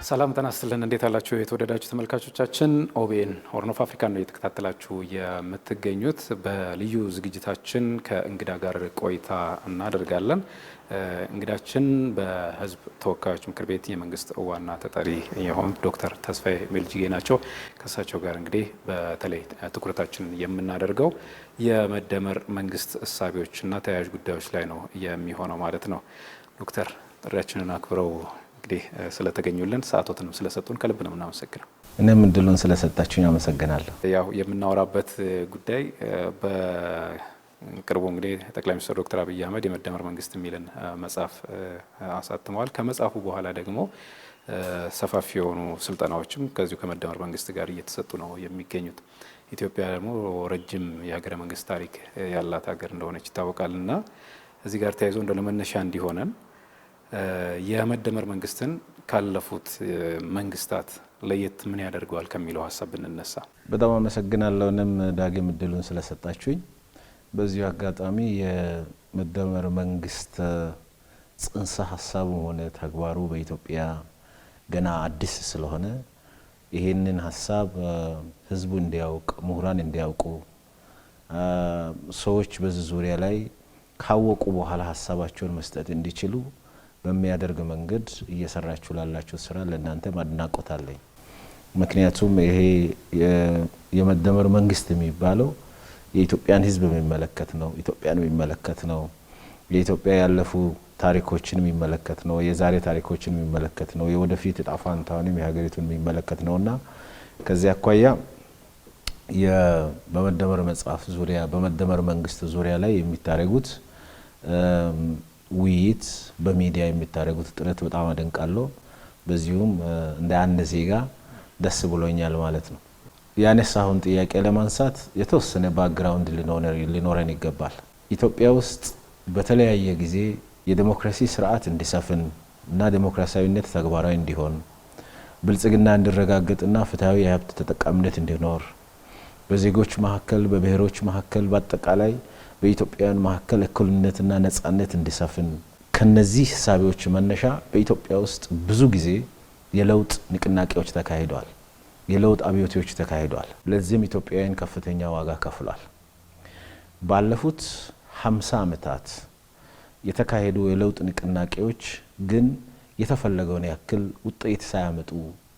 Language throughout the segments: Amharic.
ሰላም ጤና ይስጥልን። እንዴት አላችሁ የተወደዳችሁ ተመልካቾቻችን? ኦቤን ሆርን ኦፍ አፍሪካ ነው እየተከታተላችሁ የምትገኙት። በልዩ ዝግጅታችን ከእንግዳ ጋር ቆይታ እናደርጋለን። እንግዳችን በሕዝብ ተወካዮች ምክር ቤት የመንግስት ዋና ተጠሪ የሆኑት ዶክተር ተስፋዬ ቤልጅጌ ናቸው። ከእሳቸው ጋር እንግዲህ በተለይ ትኩረታችን የምናደርገው የመደመር መንግስት እሳቤዎችና ተያያዥ ጉዳዮች ላይ ነው የሚሆነው ማለት ነው። ዶክተር ጥሪያችንን አክብረው እንግዲህ ስለተገኙልን ሰዓቶትንም ስለሰጡን ከልብ ነው እናመሰግናለን። እኔም እድሉን ስለሰጣችሁኝ አመሰግናለሁ። ያው የምናወራበት ጉዳይ በቅርቡ እንግዲህ ጠቅላይ ሚኒስትር ዶክተር አብይ አህመድ የመደመር መንግስት የሚልን መጽሐፍ አሳትመዋል። ከመጽሐፉ በኋላ ደግሞ ሰፋፊ የሆኑ ስልጠናዎችም ከዚሁ ከመደመር መንግስት ጋር እየተሰጡ ነው የሚገኙት። ኢትዮጵያ ደግሞ ረጅም የሀገረ መንግስት ታሪክ ያላት ሀገር እንደሆነች ይታወቃልና እዚህ ጋር ተያይዞ እንደ ለመነሻ እንዲሆነን የመደመር መንግስትን ካለፉት መንግስታት ለየት ምን ያደርገዋል ከሚለው ሀሳብ ብንነሳ። በጣም አመሰግናለሁ እኔም ዳግም እድሉን ስለሰጣችሁኝ። በዚሁ አጋጣሚ የመደመር መንግስት ጽንሰ ሀሳቡ ሆነ ተግባሩ በኢትዮጵያ ገና አዲስ ስለሆነ ይሄንን ሀሳብ ህዝቡ እንዲያውቅ፣ ምሁራን እንዲያውቁ፣ ሰዎች በዚህ ዙሪያ ላይ ካወቁ በኋላ ሀሳባቸውን መስጠት እንዲችሉ በሚያደርግ መንገድ እየሰራችሁ ላላችሁ ስራ ለእናንተ ማድናቆት አለኝ። ምክንያቱም ይሄ የመደመር መንግስት የሚባለው የኢትዮጵያን ህዝብ የሚመለከት ነው፣ ኢትዮጵያን የሚመለከት ነው፣ የኢትዮጵያ ያለፉ ታሪኮችን የሚመለከት ነው፣ የዛሬ ታሪኮችን የሚመለከት ነው፣ የወደፊት እጣ ፈንታውንም የሀገሪቱን የሚመለከት ነውና ከዚያ አኳያ በመደመር መጽሐፍ ዙሪያ በመደመር መንግስት ዙሪያ ላይ የሚታረጉት ውይይት በሚዲያ የሚታረጉት ጥረት በጣም አደንቃለሁ። በዚሁም እንደ አንድ ዜጋ ደስ ብሎኛል ማለት ነው። ያነሳውን ጥያቄ ለማንሳት የተወሰነ ባክግራውንድ ሊኖረን ይገባል። ኢትዮጵያ ውስጥ በተለያየ ጊዜ የዲሞክራሲ ስርዓት እንዲሰፍን እና ዲሞክራሲያዊነት ተግባራዊ እንዲሆን፣ ብልጽግና እንዲረጋገጥና ፍትሃዊ የሀብት ተጠቃሚነት እንዲኖር፣ በዜጎች መካከል በብሔሮች መካከል በአጠቃላይ በኢትዮጵያውያን መካከል እኩልነትና ነጻነት እንዲሰፍን ከነዚህ ሀሳቦች መነሻ በኢትዮጵያ ውስጥ ብዙ ጊዜ የለውጥ ንቅናቄዎች ተካሂደዋል፣ የለውጥ አብዮቶች ተካሂደዋል። ለዚህም ኢትዮጵያውያን ከፍተኛ ዋጋ ከፍሏል። ባለፉት 50 ዓመታት የተካሄዱ የለውጥ ንቅናቄዎች ግን የተፈለገውን ያክል ውጤት ሳያመጡ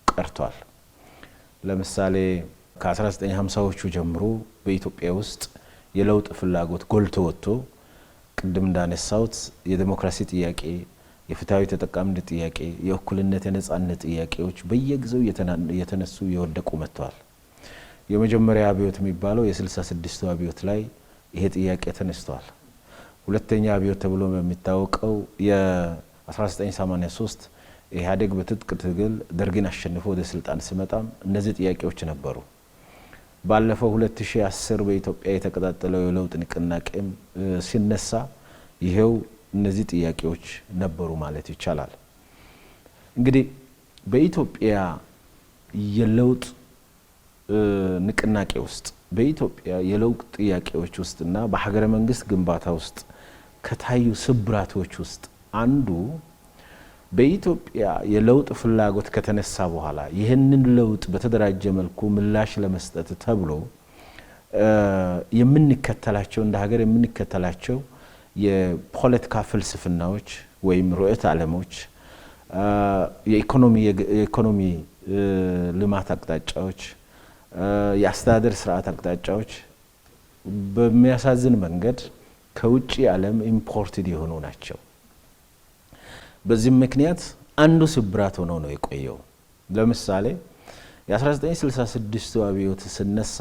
ቀርቷል። ለምሳሌ ከ1950ዎቹ ጀምሮ በኢትዮጵያ ውስጥ የለውጥ ፍላጎት ጎልቶ ወጥቶ ቅድም እንዳነሳውት የዲሞክራሲ ጥያቄ፣ የፍትሃዊ ተጠቃሚነት ጥያቄ፣ የእኩልነት የነጻነት ጥያቄዎች በየጊዜው የተነሱ የወደቁ መጥተዋል። የመጀመሪያ አብዮት የሚባለው የ66ቱ አብዮት ላይ ይሄ ጥያቄ ተነስቷል። ሁለተኛ አብዮት ተብሎ የሚታወቀው የ1983 ኢህአዴግ በትጥቅ ትግል ደርግን አሸንፎ ወደ ስልጣን ሲመጣም እነዚህ ጥያቄዎች ነበሩ። ባለፈው 2010 በኢትዮጵያ የተቀጣጠለው የለውጥ ንቅናቄም ሲነሳ ይሄው እነዚህ ጥያቄዎች ነበሩ ማለት ይቻላል። እንግዲህ በኢትዮጵያ የለውጥ ንቅናቄ ውስጥ በኢትዮጵያ የለውጥ ጥያቄዎች ውስጥና በሀገረ መንግስት ግንባታ ውስጥ ከታዩ ስብራቶች ውስጥ አንዱ በኢትዮጵያ የለውጥ ፍላጎት ከተነሳ በኋላ ይህንን ለውጥ በተደራጀ መልኩ ምላሽ ለመስጠት ተብሎ የምንከተላቸው እንደ ሀገር የምንከተላቸው የፖለቲካ ፍልስፍናዎች ወይም ርዕዮተ ዓለሞች፣ የኢኮኖሚ ልማት አቅጣጫዎች፣ የአስተዳደር ስርዓት አቅጣጫዎች በሚያሳዝን መንገድ ከውጭ ዓለም ኢምፖርትድ የሆኑ ናቸው። በዚህ ምክንያት አንዱ ስብራት ሆኖ ነው የቆየው። ለምሳሌ የ1966 አብዮት ሲነሳ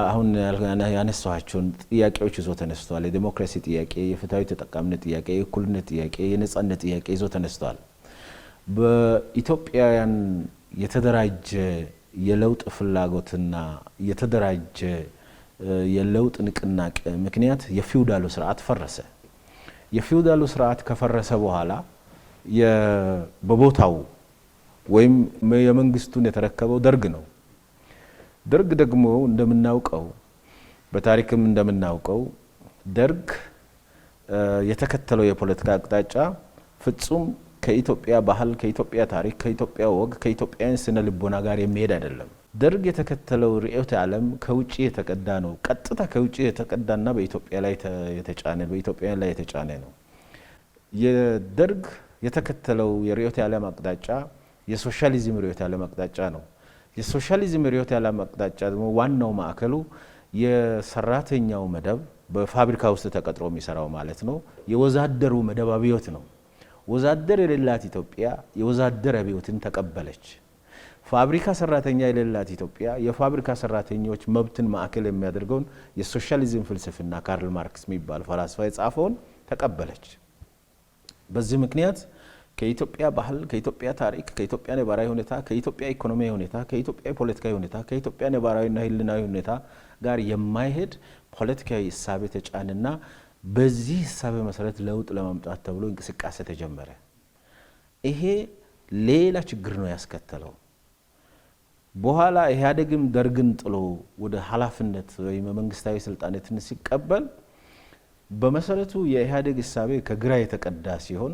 አሁን ያነሳኋቸውን ጥያቄዎች ይዞ ተነስቷል። የዲሞክራሲ ጥያቄ፣ የፍትሃዊ ተጠቃሚነት ጥያቄ፣ የእኩልነት ጥያቄ፣ የነጻነት ጥያቄ ይዞ ተነስቷል። በኢትዮጵያውያን የተደራጀ የለውጥ ፍላጎትና የተደራጀ የለውጥ ንቅናቄ ምክንያት የፊውዳሉ ስርዓት ፈረሰ። የፊውዳሉ ስርዓት ከፈረሰ በኋላ በቦታው ወይም የመንግስቱን የተረከበው ደርግ ነው። ደርግ ደግሞ እንደምናውቀው በታሪክም እንደምናውቀው ደርግ የተከተለው የፖለቲካ አቅጣጫ ፍጹም ከኢትዮጵያ ባህል፣ ከኢትዮጵያ ታሪክ፣ ከኢትዮጵያ ወግ፣ ከኢትዮጵያውያን ስነ ልቦና ጋር የሚሄድ አይደለም። ደርግ የተከተለው ርዕዮተ ዓለም ከውጪ የተቀዳ ነው። ቀጥታ ከውጪ የተቀዳና በኢትዮጵያ ላይ የተጫነ በኢትዮጵያውያን ላይ የተጫነ ነው። የደርግ የተከተለው የርዕዮተ ዓለም አቅጣጫ የሶሻሊዝም ርዕዮተ ዓለም አቅጣጫ ነው። የሶሻሊዝም ርዕዮተ ዓለም አቅጣጫ ደግሞ ዋናው ማዕከሉ የሰራተኛው መደብ በፋብሪካ ውስጥ ተቀጥሮ የሚሰራው ማለት ነው። የወዛደሩ መደብ አብዮት ነው። ወዛደር የሌላት ኢትዮጵያ የወዛደር አብዮትን ተቀበለች። ፋብሪካ ሰራተኛ የሌላት ኢትዮጵያ የፋብሪካ ሰራተኞች መብትን ማዕከል የሚያደርገውን የሶሻሊዝም ፍልስፍና ካርል ማርክስ የሚባል ፈላስፋ የጻፈውን ተቀበለች። በዚህ ምክንያት ከኢትዮጵያ ባህል፣ ከኢትዮጵያ ታሪክ፣ ከኢትዮጵያ ነባራዊ ሁኔታ፣ ከኢትዮጵያ ኢኮኖሚያዊ ሁኔታ፣ ከኢትዮጵያ ፖለቲካዊ ሁኔታ፣ ከኢትዮጵያ ነባራዊና ህልናዊ ሁኔታ ጋር የማይሄድ ፖለቲካዊ እሳቤ ተጫንና በዚህ እሳቤ መሰረት ለውጥ ለማምጣት ተብሎ እንቅስቃሴ ተጀመረ። ይሄ ሌላ ችግር ነው ያስከተለው። በኋላ ኢህአዴግም ደርግን ጥሎ ወደ ኃላፊነት ወይም መንግስታዊ ስልጣኔትን ሲቀበል በመሰረቱ የኢህአዴግ እሳቤ ከግራ የተቀዳ ሲሆን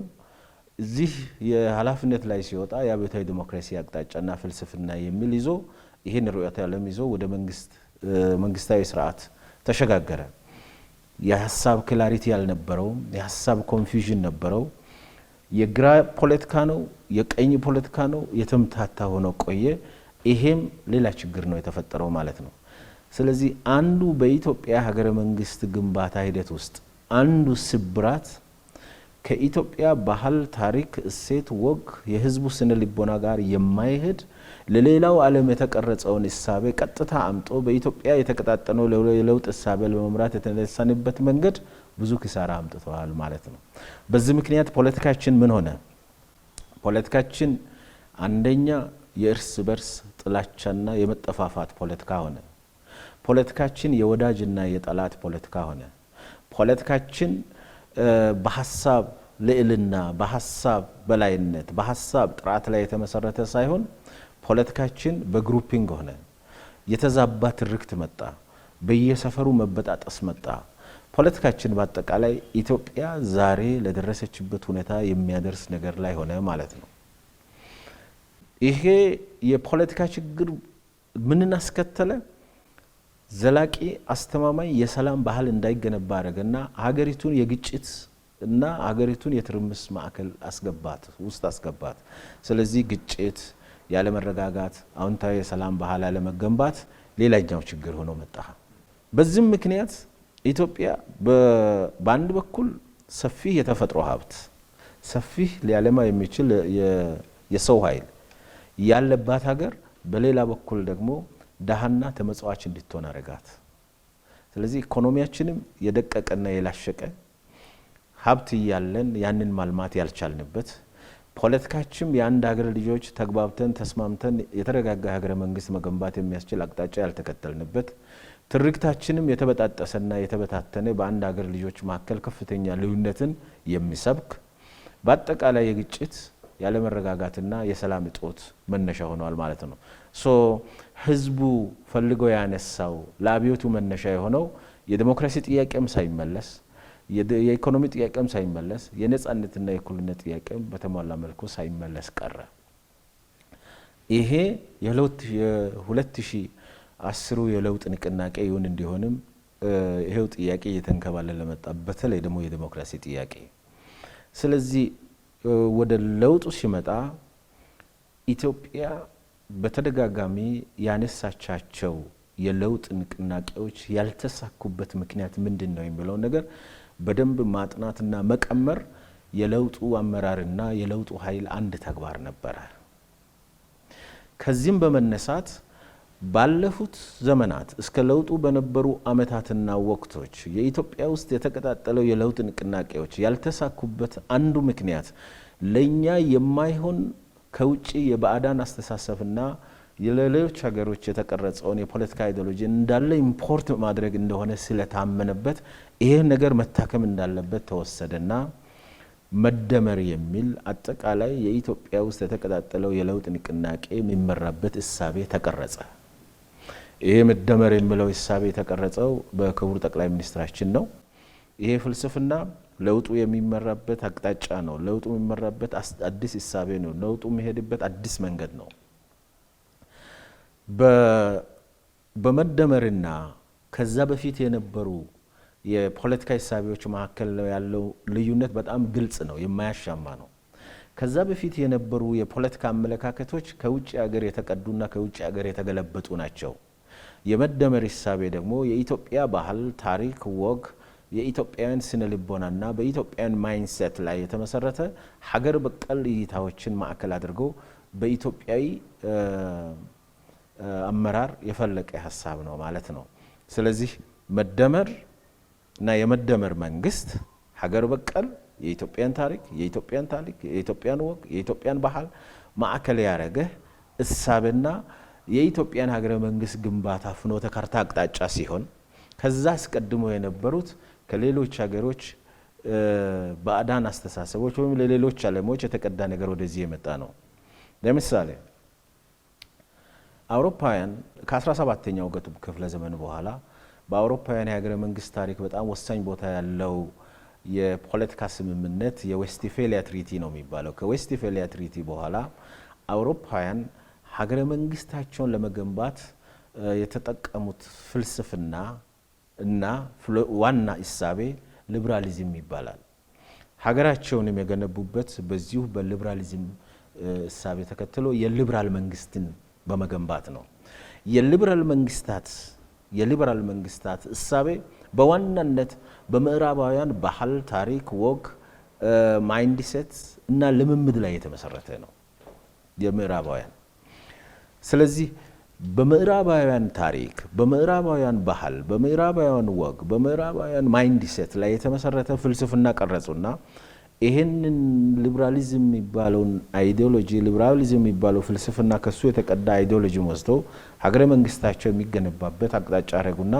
እዚህ የኃላፊነት ላይ ሲወጣ የአብዮታዊ ዲሞክራሲ አቅጣጫና ፍልስፍና የሚል ይዞ ይሄን ርዕዮተ ዓለም ይዞ ወደ መንግስታዊ ስርዓት ተሸጋገረ። የሀሳብ ክላሪቲ ያልነበረው የሀሳብ ኮንፊውዥን ነበረው። የግራ ፖለቲካ ነው የቀኝ ፖለቲካ ነው የተምታታ ሆኖ ቆየ። ይሄም ሌላ ችግር ነው የተፈጠረው ማለት ነው። ስለዚህ አንዱ በኢትዮጵያ ሀገረ መንግስት ግንባታ ሂደት ውስጥ አንዱ ስብራት ከኢትዮጵያ ባህል፣ ታሪክ፣ እሴት፣ ወግ፣ የህዝቡ ስነ ልቦና ጋር የማይሄድ ለሌላው ዓለም የተቀረጸውን እሳቤ ቀጥታ አምጦ በኢትዮጵያ የተቀጣጠነው የለውጥ እሳቤ ለመምራት የተነሳንበት መንገድ ብዙ ኪሳራ አምጥተዋል ማለት ነው። በዚህ ምክንያት ፖለቲካችን ምን ሆነ? ፖለቲካችን አንደኛ የእርስ በርስ ጥላቻና የመጠፋፋት ፖለቲካ ሆነ። ፖለቲካችን የወዳጅና የጠላት ፖለቲካ ሆነ። ፖለቲካችን በሐሳብ ልዕልና፣ በሐሳብ በላይነት፣ በሐሳብ ጥራት ላይ የተመሰረተ ሳይሆን ፖለቲካችን በግሩፒንግ ሆነ። የተዛባ ትርክት መጣ። በየሰፈሩ መበጣጠስ መጣ። ፖለቲካችን በአጠቃላይ ኢትዮጵያ ዛሬ ለደረሰችበት ሁኔታ የሚያደርስ ነገር ላይ ሆነ ማለት ነው። ይሄ የፖለቲካ ችግር ምንን አስከተለ? ዘላቂ አስተማማኝ የሰላም ባህል እንዳይገነባ አደረገና ሀገሪቱን የግጭት እና ሀገሪቱን የትርምስ ማዕከል አስገባት። ስለዚህ ግጭት፣ ያለመረጋጋት፣ አዎንታዊ የሰላም ባህል አለመገንባት ሌላኛው ችግር ሆኖ መጣ። በዚህም ምክንያት ኢትዮጵያ በአንድ በኩል ሰፊ የተፈጥሮ ሀብት፣ ሰፊ ሊያለማ የሚችል የሰው ኃይል ያለባት ሀገር፣ በሌላ በኩል ደግሞ ደሃና ተመጽዋች እንድትሆን አረጋት። ስለዚህ ኢኮኖሚያችንም የደቀቀና የላሸቀ ሀብት እያለን ያንን ማልማት ያልቻልንበት፣ ፖለቲካችን የአንድ ሀገር ልጆች ተግባብተን ተስማምተን የተረጋጋ ሀገረ መንግስት መገንባት የሚያስችል አቅጣጫ ያልተከተልንበት፣ ትርክታችንም የተበጣጠሰና የተበታተነ በአንድ ሀገር ልጆች መካከል ከፍተኛ ልዩነትን የሚሰብክ በአጠቃላይ የግጭት ያለመረጋጋትና የሰላም እጦት መነሻ ሆኗል ማለት ነው። ህዝቡ ፈልገው ያነሳው ለአብዮቱ መነሻ የሆነው የዲሞክራሲ ጥያቄም ሳይመለስ፣ የኢኮኖሚ ጥያቄም ሳይመለስ፣ የነጻነትና የእኩልነት ጥያቄም በተሟላ መልኩ ሳይመለስ ቀረ። ይሄ የ2010 የለውጥ ንቅናቄ ይሁን እንዲሆንም ይሄው ጥያቄ እየተንከባለለ መጣ። በተለይ ደግሞ የዲሞክራሲ ጥያቄ። ስለዚህ ወደ ለውጡ ሲመጣ ኢትዮጵያ በተደጋጋሚ ያነሳቻቸው የለውጥ ንቅናቄዎች ያልተሳኩበት ምክንያት ምንድን ነው የሚለው ነገር በደንብ ማጥናትና መቀመር የለውጡ አመራርና የለውጡ ኃይል አንድ ተግባር ነበረ። ከዚህም በመነሳት ባለፉት ዘመናት እስከ ለውጡ በነበሩ አመታትና ወቅቶች የኢትዮጵያ ውስጥ የተቀጣጠለው የለውጥ ንቅናቄዎች ያልተሳኩበት አንዱ ምክንያት ለኛ የማይሆን ከውጪ የባዕዳን አስተሳሰብና የሌሎች ሀገሮች የተቀረጸውን የፖለቲካ አይዲዮሎጂ እንዳለ ኢምፖርት ማድረግ እንደሆነ ስለታመነበት ይሄ ነገር መታከም እንዳለበት ተወሰደና መደመር የሚል አጠቃላይ የኢትዮጵያ ውስጥ የተቀጣጠለው የለውጥ ንቅናቄ የሚመራበት እሳቤ ተቀረጸ። ይሄ መደመር የሚለው እሳቤ የተቀረጸው በክቡር ጠቅላይ ሚኒስትራችን ነው። ይሄ ፍልስፍና ለውጡ የሚመራበት አቅጣጫ ነው። ለውጡ የሚመራበት አዲስ እሳቤ ነው። ለውጡ የሚሄድበት አዲስ መንገድ ነው። በመደመርና ከዛ በፊት የነበሩ የፖለቲካ እሳቤዎች መካከል ያለው ልዩነት በጣም ግልጽ ነው፣ የማያሻማ ነው። ከዛ በፊት የነበሩ የፖለቲካ አመለካከቶች ከውጭ ሀገር የተቀዱና ከውጭ ሀገር የተገለበጡ ናቸው። የመደመር እሳቤ ደግሞ የኢትዮጵያ ባህል፣ ታሪክ፣ ወግ፣ የኢትዮጵያውያን ስነ ልቦናና በኢትዮጵያውያን ማይንድሴት ላይ የተመሰረተ ሀገር በቀል እይታዎችን ማዕከል አድርገው በኢትዮጵያዊ አመራር የፈለቀ ሀሳብ ነው ማለት ነው። ስለዚህ መደመር እና የመደመር መንግስት ሀገር በቀል የኢትዮጵያን ታሪክ፣ የኢትዮጵያን ወግ፣ የኢትዮጵያን ባህል ማዕከል ያደረገ እሳቤና የኢትዮጵያን ሀገረ መንግስት ግንባታ ፍኖተ ካርታ አቅጣጫ ሲሆን ከዛ አስቀድሞ የነበሩት ከሌሎች ሀገሮች ባዕዳን አስተሳሰቦች ወይም ለሌሎች ዓለሞች የተቀዳ ነገር ወደዚህ የመጣ ነው። ለምሳሌ አውሮፓውያን ከ17ኛው ክፍለ ዘመን በኋላ በአውሮፓውያን የሀገረ መንግስት ታሪክ በጣም ወሳኝ ቦታ ያለው የፖለቲካ ስምምነት የዌስትፌሊያ ትሪቲ ነው የሚባለው። ከዌስትፌሊያ ትሪቲ በኋላ አውሮፓውያን ሀገረ መንግስታቸውን ለመገንባት የተጠቀሙት ፍልስፍና እና ዋና እሳቤ ሊበራሊዝም ይባላል። ሀገራቸውንም የገነቡበት በዚሁ በሊበራሊዝም እሳቤ ተከትሎ የሊበራል መንግስትን በመገንባት ነው። የሊበራል መንግስታት እሳቤ በዋናነት በምዕራባውያን ባህል፣ ታሪክ፣ ወግ፣ ማይንድሴት እና ልምምድ ላይ የተመሰረተ ነው የምዕራባውያን። ስለዚህ በምዕራባውያን ታሪክ፣ በምዕራባውያን ባህል፣ በምዕራባውያን ወግ፣ በምዕራባውያን ማይንድሴት ላይ የተመሰረተ ፍልስፍና ቀረጹና ይህንን ሊበራሊዝም የሚባለውን አይዲዮሎጂ ሊበራሊዝም የሚባለው ፍልስፍና ከሱ የተቀዳ አይዲዮሎጂ ወስደው ሀገረ መንግስታቸው የሚገነባበት አቅጣጫ አረጉና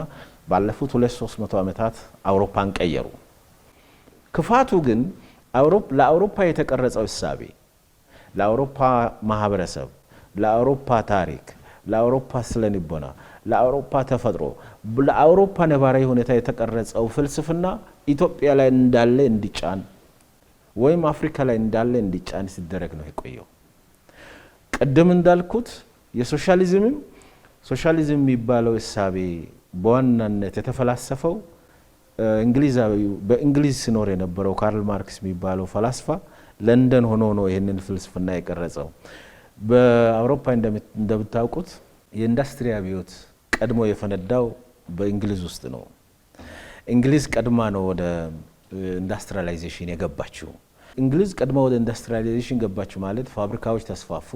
ባለፉት 200-300 ዓመታት አውሮፓን ቀየሩ። ክፋቱ ግን ለአውሮፓ የተቀረጸው እሳቤ፣ ለአውሮፓ ማህበረሰብ፣ ለአውሮፓ ታሪክ፣ ለአውሮፓ ስለንቦና፣ ለአውሮፓ ተፈጥሮ፣ ለአውሮፓ ነባራዊ ሁኔታ የተቀረጸው ፍልስፍና ኢትዮጵያ ላይ እንዳለ እንዲጫን ወይም አፍሪካ ላይ እንዳለ እንዲጫን ሲደረግ ነው የቆየው። ቀደም እንዳልኩት ሶሻሊዝም የሚባለው እሳቤ በዋናነት የተፈላሰፈው በእንግሊዝ ሲኖር የነበረው ካርል ማርክስ የሚባለው ፈላስፋ ለንደን ሆኖ ነው ይህንን ፍልስፍና የቀረጸው። በአውሮፓ እንደምታውቁት የኢንዱስትሪ አብዮት ቀድሞ የፈነዳው በእንግሊዝ ውስጥ ነው። እንግሊዝ ቀድማ ነው ወደ ኢንዱስትሪያላይዜሽን የገባችው። እንግሊዝ ቀድማ ወደ ኢንዱስትሪያላይዜሽን ገባችው ማለት ፋብሪካዎች ተስፋፉ።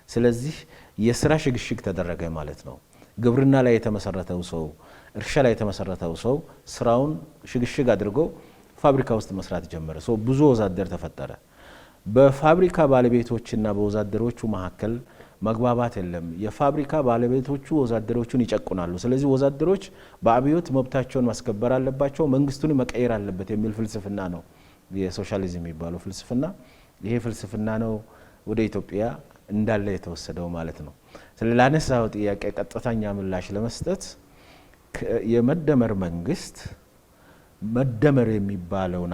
ስለዚህ የስራ ሽግሽግ ተደረገ ማለት ነው። ግብርና ላይ የተመሰረተው ሰው፣ እርሻ ላይ የተመሰረተው ሰው ስራውን ሽግሽግ አድርጎ ፋብሪካ ውስጥ መስራት ጀመረ። ብዙ ወዛደር ተፈጠረ። በፋብሪካ ባለቤቶችና በወዛደሮቹ መካከል መግባባት የለም። የፋብሪካ ባለቤቶቹ ወዛደሮቹን ይጨቁናሉ። ስለዚህ ወዛደሮች በአብዮት መብታቸውን ማስከበር አለባቸው፣ መንግስቱን መቀየር አለበት የሚል ፍልስፍና ነው የሶሻሊዝም የሚባለው ፍልስፍና። ይሄ ፍልስፍና ነው ወደ ኢትዮጵያ እንዳለ የተወሰደው ማለት ነው። ስለላነሳው ጥያቄ ቀጥተኛ ምላሽ ለመስጠት የመደመር መንግስት መደመር የሚባለውን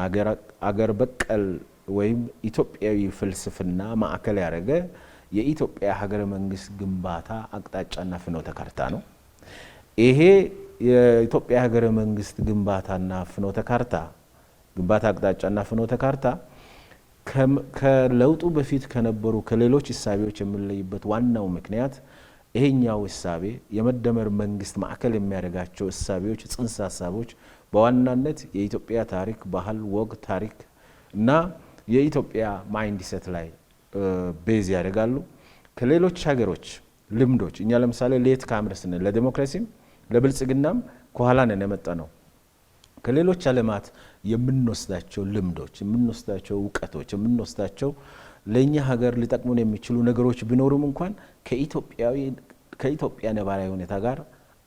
አገር በቀል ወይም ኢትዮጵያዊ ፍልስፍና ማዕከል ያደረገ የኢትዮጵያ ሀገረ መንግስት ግንባታ አቅጣጫና ፍኖተ ካርታ ነው። ይሄ የኢትዮጵያ ሀገረ መንግስት ግንባታና ፍኖተ ካርታ ግንባታ አቅጣጫና ፍኖተ ካርታ ከለውጡ በፊት ከነበሩ ከሌሎች እሳቤዎች የሚለይበት ዋናው ምክንያት ይሄኛው እሳቤ የመደመር መንግስት ማዕከል የሚያደርጋቸው እሳቤዎች፣ ጽንሰ ሀሳቦች በዋናነት የኢትዮጵያ ታሪክ፣ ባህል፣ ወግ፣ ታሪክ እና የኢትዮጵያ ማይንድሴት ላይ ቤዝ ያደርጋሉ። ከሌሎች ሀገሮች ልምዶች እኛ ለምሳሌ ሌት ካምርስ ነን፣ ለዲሞክራሲም ለብልጽግናም ከኋላ ነን የመጣ ነው። ከሌሎች ዓለማት የምንወስዳቸው ልምዶች፣ የምንወስዳቸው እውቀቶች፣ የምንወስዳቸው ለእኛ ሀገር ሊጠቅሙን የሚችሉ ነገሮች ቢኖሩም እንኳን ከኢትዮጵያ ነባራዊ ሁኔታ ጋር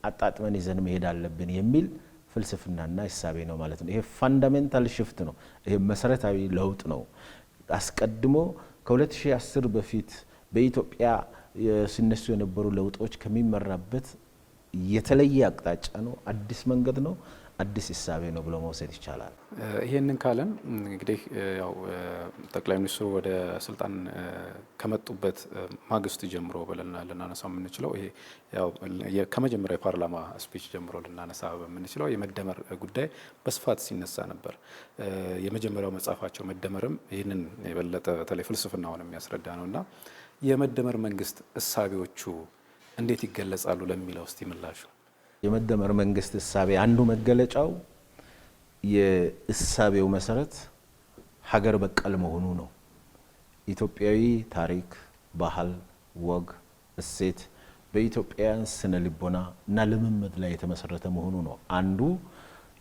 አጣጥመን ይዘን መሄድ አለብን የሚል ፍልስፍናና እሳቤ ነው ማለት ነው። ይሄ ፋንዳሜንታል ሽፍት ነው። ይሄ መሰረታዊ ለውጥ ነው። አስቀድሞ ከ2010 በፊት በኢትዮጵያ ሲነሱ የነበሩ ለውጦች ከሚመራበት የተለየ አቅጣጫ ነው። አዲስ መንገድ ነው። አዲስ እሳቤ ነው ብሎ መውሰድ ይቻላል። ይሄንን ካለን እንግዲህ ያው ጠቅላይ ሚኒስትሩ ወደ ስልጣን ከመጡበት ማግስት ጀምሮ ብለን ልናነሳው የምንችለው ይሄ ያው ከመጀመሪያ የፓርላማ ስፒች ጀምሮ ልናነሳ በምንችለው የመደመር ጉዳይ በስፋት ሲነሳ ነበር። የመጀመሪያው መጽሐፋቸው መደመርም ይህንን የበለጠ በተለይ ፍልስፍናውን የሚያስረዳ ነውና የመደመር መንግስት እሳቤዎቹ እንዴት ይገለጻሉ ለሚለው እስቲ ምላሹ። የመደመር መንግስት እሳቤ አንዱ መገለጫው የእሳቤው መሰረት ሀገር በቀል መሆኑ ነው። ኢትዮጵያዊ ታሪክ፣ ባህል፣ ወግ፣ እሴት በኢትዮጵያውያን ስነ ልቦና እና ልምምድ ላይ የተመሰረተ መሆኑ ነው። አንዱ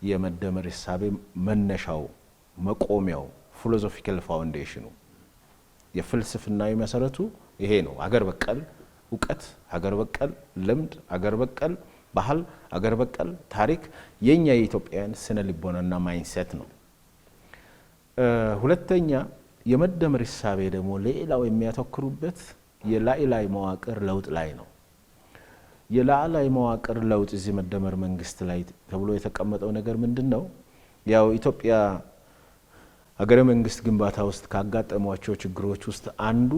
የመደመር እሳቤ መነሻው መቆሚያው ፊሎሶፊካል ፋውንዴሽኑ የፍልስፍናዊ መሰረቱ ይሄ ነው። ሀገር በቀል እውቀት፣ ሀገር በቀል ልምድ፣ ሀገር በቀል ባህል፣ ሀገር በቀል ታሪክ የኛ የኢትዮጵያውያን ስነ ልቦናና ማይንሴት ነው። ሁለተኛ የመደመር እሳቤ ደግሞ ሌላው የሚያተኩሩበት የላዕላይ መዋቅር ለውጥ ላይ ነው። የላዕላይ መዋቅር ለውጥ እዚህ መደመር መንግስት ላይ ተብሎ የተቀመጠው ነገር ምንድነው? ያው ኢትዮጵያ ሀገረ መንግስት ግንባታ ውስጥ ካጋጠሟቸው ችግሮች ውስጥ አንዱ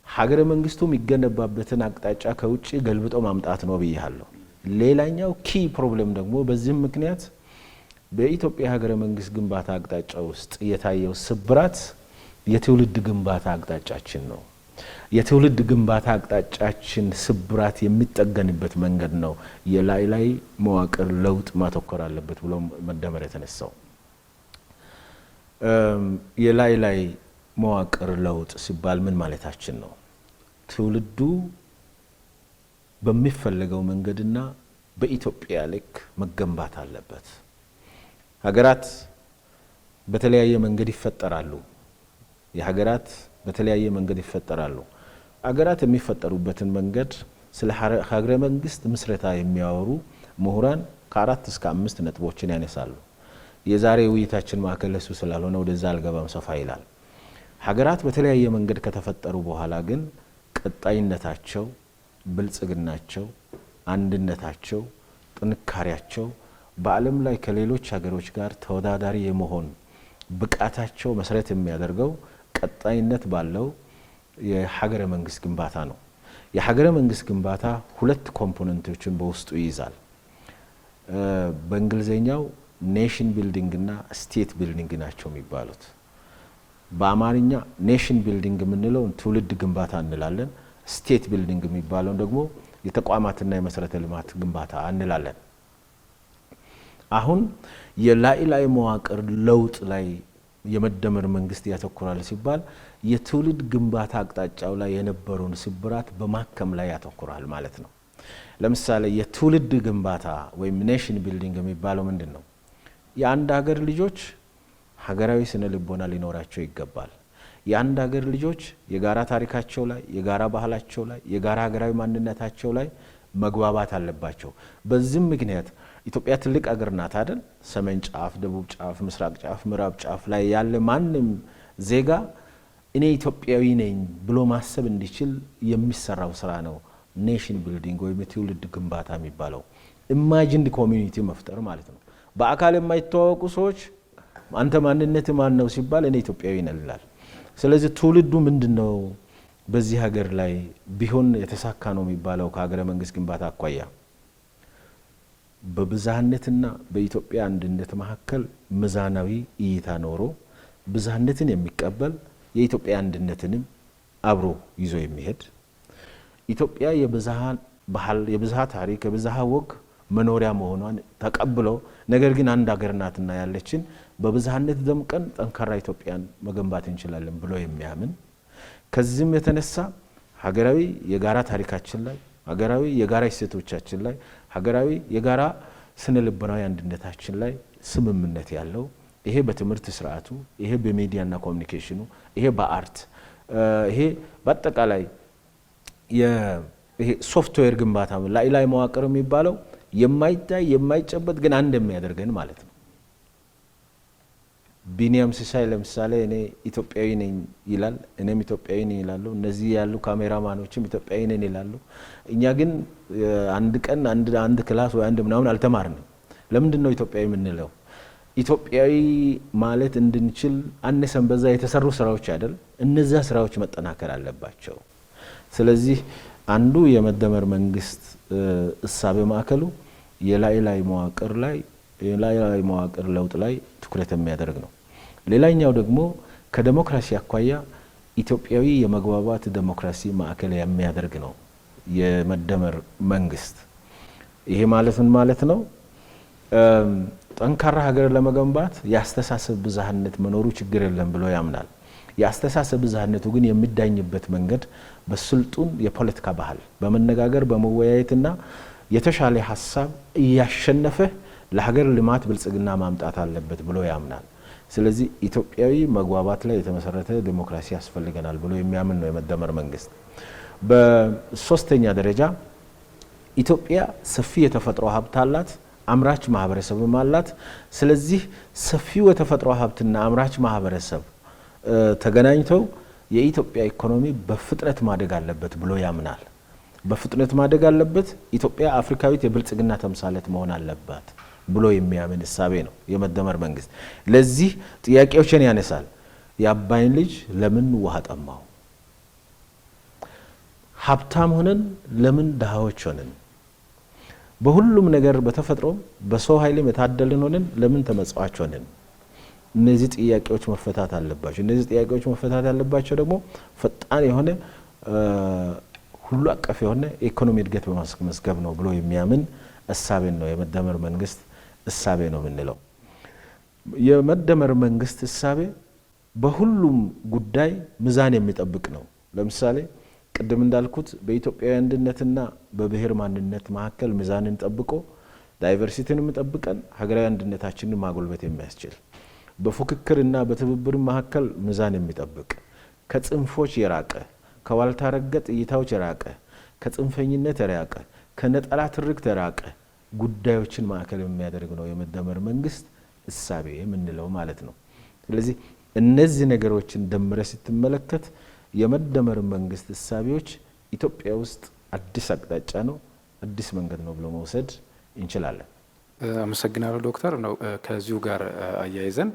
ሀገረ መንግስቱ የሚገነባበትን አቅጣጫ ከውጭ ገልብጦ ማምጣት ነው ብያለሁ። ሌላኛው ኪ ፕሮብለም ደግሞ በዚህም ምክንያት በኢትዮጵያ ሀገረ መንግስት ግንባታ አቅጣጫ ውስጥ የታየው ስብራት የትውልድ ግንባታ አቅጣጫችን ነው። የትውልድ ግንባታ አቅጣጫችን ስብራት የሚጠገንበት መንገድ ነው የላዕላይ መዋቅር ለውጥ ማተኮር አለበት ብሎ መደመር የተነሳው። የላዕላይ መዋቅር ለውጥ ሲባል ምን ማለታችን ነው? ትውልዱ በሚፈለገው መንገድና በኢትዮጵያ ልክ መገንባት አለበት። ሀገራት በተለያየ መንገድ ይፈጠራሉ። የሀገራት በተለያየ መንገድ ይፈጠራሉ። ሀገራት የሚፈጠሩበትን መንገድ ስለ ሀገረ መንግስት ምስረታ የሚያወሩ ምሁራን ከ4 እስከ 5 ነጥቦችን ያነሳሉ። የዛሬ ውይይታችን ማዕከል እሱ ስላልሆነ ወደዛ አልገባም፣ ሰፋ ይላል። ሀገራት በተለያየ መንገድ ከተፈጠሩ በኋላ ግን ቀጣይነታቸው፣ ብልጽግናቸው፣ አንድነታቸው፣ ጥንካሬያቸው በዓለም ላይ ከሌሎች ሀገሮች ጋር ተወዳዳሪ የመሆን ብቃታቸው መሰረት የሚያደርገው ቀጣይነት ባለው የሀገረ መንግስት ግንባታ ነው። የሀገረ መንግስት ግንባታ 2 ኮምፖነንቶችን በውስጡ ይይዛል። በእንግሊዝኛው ኔሽን ቢልዲንግ እና ስቴት ቢልዲንግ ናቸው የሚባሉት። በአማርኛ ኔሽን ቢልዲንግ የምንለው ትውልድ ግንባታ እንላለን። ስቴት ቢልዲንግ የሚባለው ደግሞ የተቋማትና የመሰረተ ልማት ግንባታ እንላለን። አሁን የላዕላይ መዋቅር ለውጥ ላይ የመደመር መንግስት ያተኩራል ሲባል የትውልድ ግንባታ አቅጣጫው ላይ የነበረውን ስብራት በማከም ላይ ያተኩራል ማለት ነው። ለምሳሌ የትውልድ ግንባታ ወይም ኔሽን ቢልዲንግ የሚባለው ምንድን ነው? የአንድ ሀገር ልጆች ሀገራዊ ስነ ልቦና ሊኖራቸው ይገባል። የአንድ ሀገር ልጆች የጋራ ታሪካቸው ላይ፣ የጋራ ባህላቸው ላይ፣ የጋራ ሀገራዊ ማንነታቸው ላይ መግባባት አለባቸው። በዚህም ምክንያት ኢትዮጵያ ትልቅ ሀገር ናት አይደል? ሰሜን ጫፍ፣ ደቡብ ጫፍ፣ ምስራቅ ጫፍ፣ ምዕራብ ጫፍ ላይ ያለ ማንም ዜጋ እኔ ኢትዮጵያዊ ነኝ ብሎ ማሰብ እንዲችል የሚሰራው ስራ ነው ኔሽን ቢልዲንግ ወይም የትውልድ ግንባታ የሚባለው። ኢማጂንድ ኮሚኒቲ መፍጠር ማለት ነው። በአካል የማይተዋወቁ ሰዎች አንተ ማንነት ማን ነው ሲባል እኔ ኢትዮጵያዊ ነኝ ይላል። ስለዚህ ትውልዱ ምንድነው በዚህ ሀገር ላይ ቢሆን የተሳካ ነው የሚባለው ከሀገረ መንግስት ግንባታ አኳያ በብዝሃነትና በኢትዮጵያ አንድነት መካከል ሚዛናዊ እይታ ኖሮ ብዝሃነትን የሚቀበል የኢትዮጵያ አንድነትንም አብሮ ይዞ የሚሄድ ኢትዮጵያ የብዝሃ ባህል፣ የብዝሃ ታሪክ፣ የብዝሃ ወግ መኖሪያ መሆኗን ተቀብሎ ነገር ግን አንድ ሀገር ናትና ያለችን በብዝሃነት ደምቀን ጠንካራ ኢትዮጵያን መገንባት እንችላለን ብሎ የሚያምን ከዚህም የተነሳ ሀገራዊ የጋራ ታሪካችን ላይ፣ ሀገራዊ የጋራ እሴቶቻችን ላይ፣ ሀገራዊ የጋራ ስነ ልቦናዊ አንድነታችን ላይ ስምምነት ያለው ይሄ በትምህርት ስርዓቱ፣ ይሄ በሚዲያና ኮሙኒኬሽኑ፣ ይሄ በአርት፣ ይሄ በአጠቃላይ ይሄ ሶፍትዌር ግንባታ ላይ መዋቅር የሚባለው የማይታይ የማይጨበጥ ግን አንድ የሚያደርገን ማለት ነው። ቢኒያም ሲሳይ ለምሳሌ እኔ ኢትዮጵያዊ ነኝ ይላል፣ እኔም ኢትዮጵያዊ ነኝ ይላለሁ። እነዚህ ያሉ ካሜራማኖችም ኢትዮጵያዊ ነኝ ይላሉ። እኛ ግን አንድ ቀን አንድ ክላስ ወይ አንድ ምናምን አልተማርንም። ለምንድነው ኢትዮጵያዊ የምንለው? ኢትዮጵያዊ ማለት እንድንችል አነሰን በዛ የተሰሩ ስራዎች አይደል? እነዛ ስራዎች መጠናከር አለባቸው። ስለዚህ አንዱ የመደመር መንግስት እሳቤ ማዕከሉ የላይ መዋቅር ለውጥ ላይ ትኩረት የሚያደርግ ነው። ሌላኛው ደግሞ ከዲሞክራሲ አኳያ ኢትዮጵያዊ የመግባባት ዲሞክራሲ ማዕከል የሚያደርግ ነው የመደመር መንግስት። ይሄ ማለት ምን ማለት ነው? ጠንካራ ሀገር ለመገንባት የአስተሳሰብ ብዝሃነት መኖሩ ችግር የለም ብሎ ያምናል። የአስተሳሰብ ብዝሃነቱ ግን የሚዳኝበት መንገድ በስልጡን የፖለቲካ ባህል በመነጋገር በመወያየትና የተሻለ ሀሳብ እያሸነፈ ለሀገር ልማት ብልጽግና ማምጣት አለበት ብሎ ያምናል። ስለዚህ ኢትዮጵያዊ መግባባት ላይ የተመሰረተ ዲሞክራሲ ያስፈልገናል ብሎ የሚያምን ነው የመደመር መንግስት። በሶስተኛ ደረጃ ኢትዮጵያ ሰፊ የተፈጥሮ ሀብት አላት፣ አምራች ማህበረሰብም አላት። ስለዚህ ሰፊው የተፈጥሮ ሀብትና አምራች ማህበረሰብ ተገናኝተው የኢትዮጵያ ኢኮኖሚ በፍጥነት ማደግ አለበት ብሎ ያምናል። በፍጥነት ማደግ አለበት፣ ኢትዮጵያ አፍሪካዊት የብልጽግና ተምሳሌት መሆን አለባት ብሎ የሚያምን እሳቤ ነው የመደመር መንግስት። ለዚህ ጥያቄዎችን ያነሳል። የአባይን ልጅ ለምን ውሃ ጠማው? ሀብታም ሆነን ለምን ድሃዎች ሆነን? በሁሉም ነገር በተፈጥሮም በሰው ኃይልም የታደልን ሆነን ለምን ተመጽዋች ሆነን? እነዚህ ጥያቄዎች መፈታት አለባቸው። እነዚህ ጥያቄዎች መፈታት ያለባቸው ደግሞ ፈጣን የሆነ ሁሉ አቀፍ የሆነ ኢኮኖሚ እድገት በማስመዝገብ ነው ብሎ የሚያምን እሳቤን ነው የመደመር መንግስት እሳቤ ነው የምንለው። የመደመር መንግስት እሳቤ በሁሉም ጉዳይ ሚዛን የሚጠብቅ ነው። ለምሳሌ ቅድም እንዳልኩት በኢትዮጵያዊ አንድነትና በብሔር ማንነት መካከል ሚዛንን ጠብቆ ዳይቨርሲቲንም ጠብቀን ሀገራዊ አንድነታችንን ማጎልበት የሚያስችል በፉክክርና በትብብር መካከል ሚዛን የሚጠብቅ ከጽንፎች የራቀ ከዋልታ ረገጥ እይታዎች የራቀ ከጽንፈኝነት የራቀ ከነጠላ ትርክት የራቀ ጉዳዮችን ማዕከል የሚያደርግ ነው የመደመር መንግስት እሳቤ የምንለው ማለት ነው። ስለዚህ እነዚህ ነገሮችን ደምረ ስትመለከት የመደመር መንግስት እሳቤዎች ኢትዮጵያ ውስጥ አዲስ አቅጣጫ ነው፣ አዲስ መንገድ ነው ብሎ መውሰድ እንችላለን። አመሰግናለሁ ዶክተር። ነው ከዚሁ ጋር አያይዘን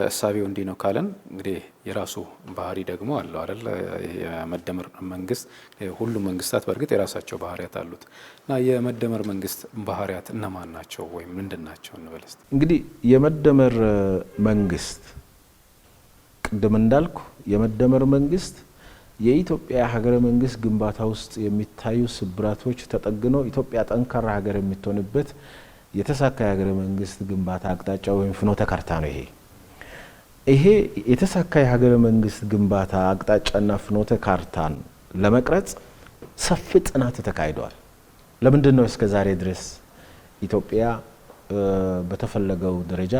እሳቤው እንዲህ ነው ካለን እንግዲህ የራሱ ባህሪ ደግሞ አለው አይደል? የመደመር መንግስት ሁሉም መንግስታት በእርግጥ የራሳቸው ባህሪያት አሉት እና የመደመር መንግስት ባህሪያት እነማን ናቸው ወይም ምንድን ናቸው እንበል እስቲ። እንግዲህ የመደመር መንግስት ቅድም እንዳልኩ የመደመር መንግስት የኢትዮጵያ ሀገረ መንግስት ግንባታ ውስጥ የሚታዩ ስብራቶች ተጠግኖ ኢትዮጵያ ጠንካራ ሀገር የምትሆንበት የተሳካ የሀገረ መንግስት ግንባታ አቅጣጫ ወይም ፍኖተ ካርታ ነው። ይሄ የተሳካ የሀገረ መንግስት ግንባታ አቅጣጫና ፍኖተ ካርታን ለመቅረጽ ሰፊ ጥናት ተካሂዷል። ለምንድን ነው እስከ ዛሬ ድረስ ኢትዮጵያ በተፈለገው ደረጃ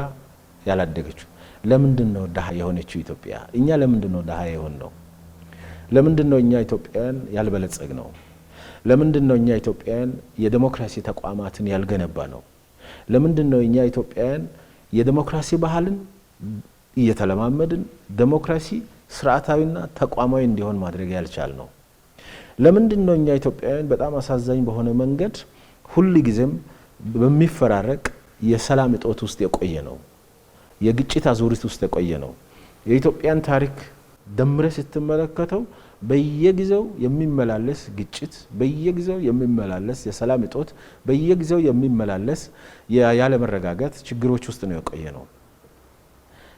ያላደገችው? ለምንድን ነው ድሃ የሆነችው ኢትዮጵያ? እኛ ለምንድን ነው ድሃ የሆን ነው? ለምንድን ነው እኛ ኢትዮጵያውያን ያልበለጸግ ነው? ለምንድን ነው እኛ ኢትዮጵያውያን የዲሞክራሲ ተቋማትን ያልገነባ ነው? ለምንድን ነው እኛ ኢትዮጵያውያን የዲሞክራሲ ባህልን እየተለማመድን ዲሞክራሲ ስርዓታዊና ተቋማዊ እንዲሆን ማድረግ ያልቻል ነው? ለምንድን ነው እኛ ኢትዮጵያውያን በጣም አሳዛኝ በሆነ መንገድ ሁሉ ጊዜም በሚፈራረቅ የሰላም እጦት ውስጥ የቆየ ነው? የግጭት አዙሪት ውስጥ የቆየ ነው? የኢትዮጵያን ታሪክ ደምረ ስትመለከተው በየጊዜው የሚመላለስ ግጭት፣ በየጊዜው የሚመላለስ የሰላም እጦት፣ በየጊዜው የሚመላለስ ያለመረጋጋት ችግሮች ውስጥ ነው የቆየ ነው።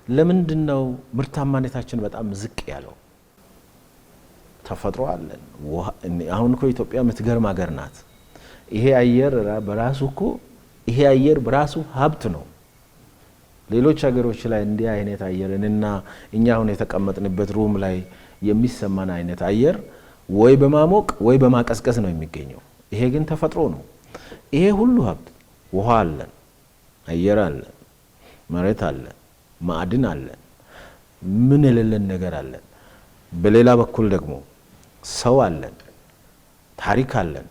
ለምንድን ነው ምርታማነታችን በጣም ዝቅ ያለው? ተፈጥሮ አለን። አሁን እኮ ኢትዮጵያ የምትገርም ሀገር ናት። ይሄ አየር በራሱ ሀብት ነው። ሌሎች ሀገሮች ላይ እንዲህ አይነት አየርንና እኛ አሁን የተቀመጥንበት ሩም ላይ የሚሰማን አይነት አየር ወይ በማሞቅ ወይ በማቀዝቀዝ ነው የሚገኘው። ይሄ ግን ተፈጥሮ ነው። ይሄ ሁሉ ሀብት ውሃ አለን፣ አየር አለን፣ መሬት አለን፣ ማዕድን አለን፣ ምን የሌለን ነገር አለን። በሌላ በኩል ደግሞ ሰው አለን፣ ታሪክ አለን፣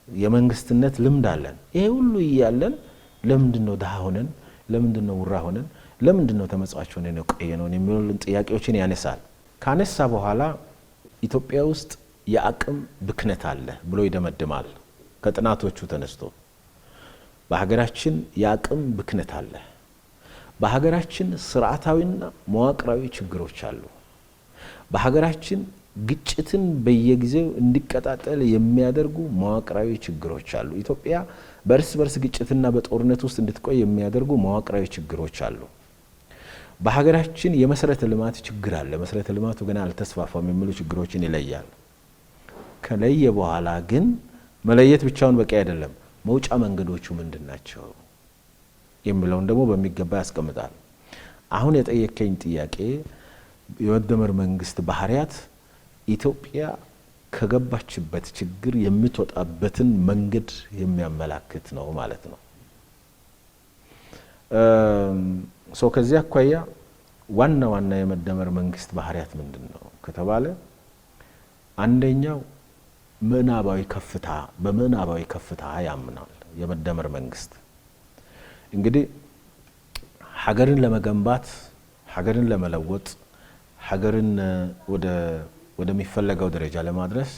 የመንግስትነት ልምድ አለን። ይሄ ሁሉ እያለን ለምንድን ነው ድሃ ሆነን? ለምንድን ነው ውራ ሆነን? ለምንድን ነው ተመጽዋች ሆነን የቆየነው የሚሉ ጥያቄዎችን ያነሳል። ካነሳ በኋላ ኢትዮጵያ ውስጥ የአቅም ብክነት አለ ብሎ ይደመድማል። ከጥናቶቹ ተነስቶ በሀገራችን የአቅም ብክነት አለ። በሀገራችን ስርዓታዊና መዋቅራዊ ችግሮች አሉ። በሀገራችን ግጭትን በየጊዜው እንዲቀጣጠል የሚያደርጉ መዋቅራዊ ችግሮች አሉ። ኢትዮጵያ በእርስ በርስ ግጭትና በጦርነት ውስጥ እንድትቆይ የሚያደርጉ መዋቅራዊ ችግሮች አሉ። በሀገራችን የመሰረተ ልማት ችግር አለ። መሰረተ ልማቱ ገና አልተስፋፋም የሚሉ ችግሮችን ይለያል። ከለየ በኋላ ግን መለየት ብቻውን በቂ አይደለም። መውጫ መንገዶቹ ምንድናቸው የሚለውን ደግሞ በሚገባ ያስቀምጣል። አሁን የጠየቀኝ ጥያቄ የመደመር መንግስት ባህሪያት ኢትዮጵያ ከገባችበት ችግር የምትወጣበትን መንገድ የሚያመላክት ነው ማለት ነው። ከዚህ አኳያ ዋና የመደመር መንግስት ባህሪያት ምንድነው ከተባለ አንደኛው ምዕናባዊ ከፍታ በምዕናባዊ ከፍታ ያምናል የመደመር መንግስት። እንግዲህ ሀገርን ለመገንባት ሀገርን ለመለወጥ ሀገርን ወደሚፈለገው ደረጃ ለማድረስ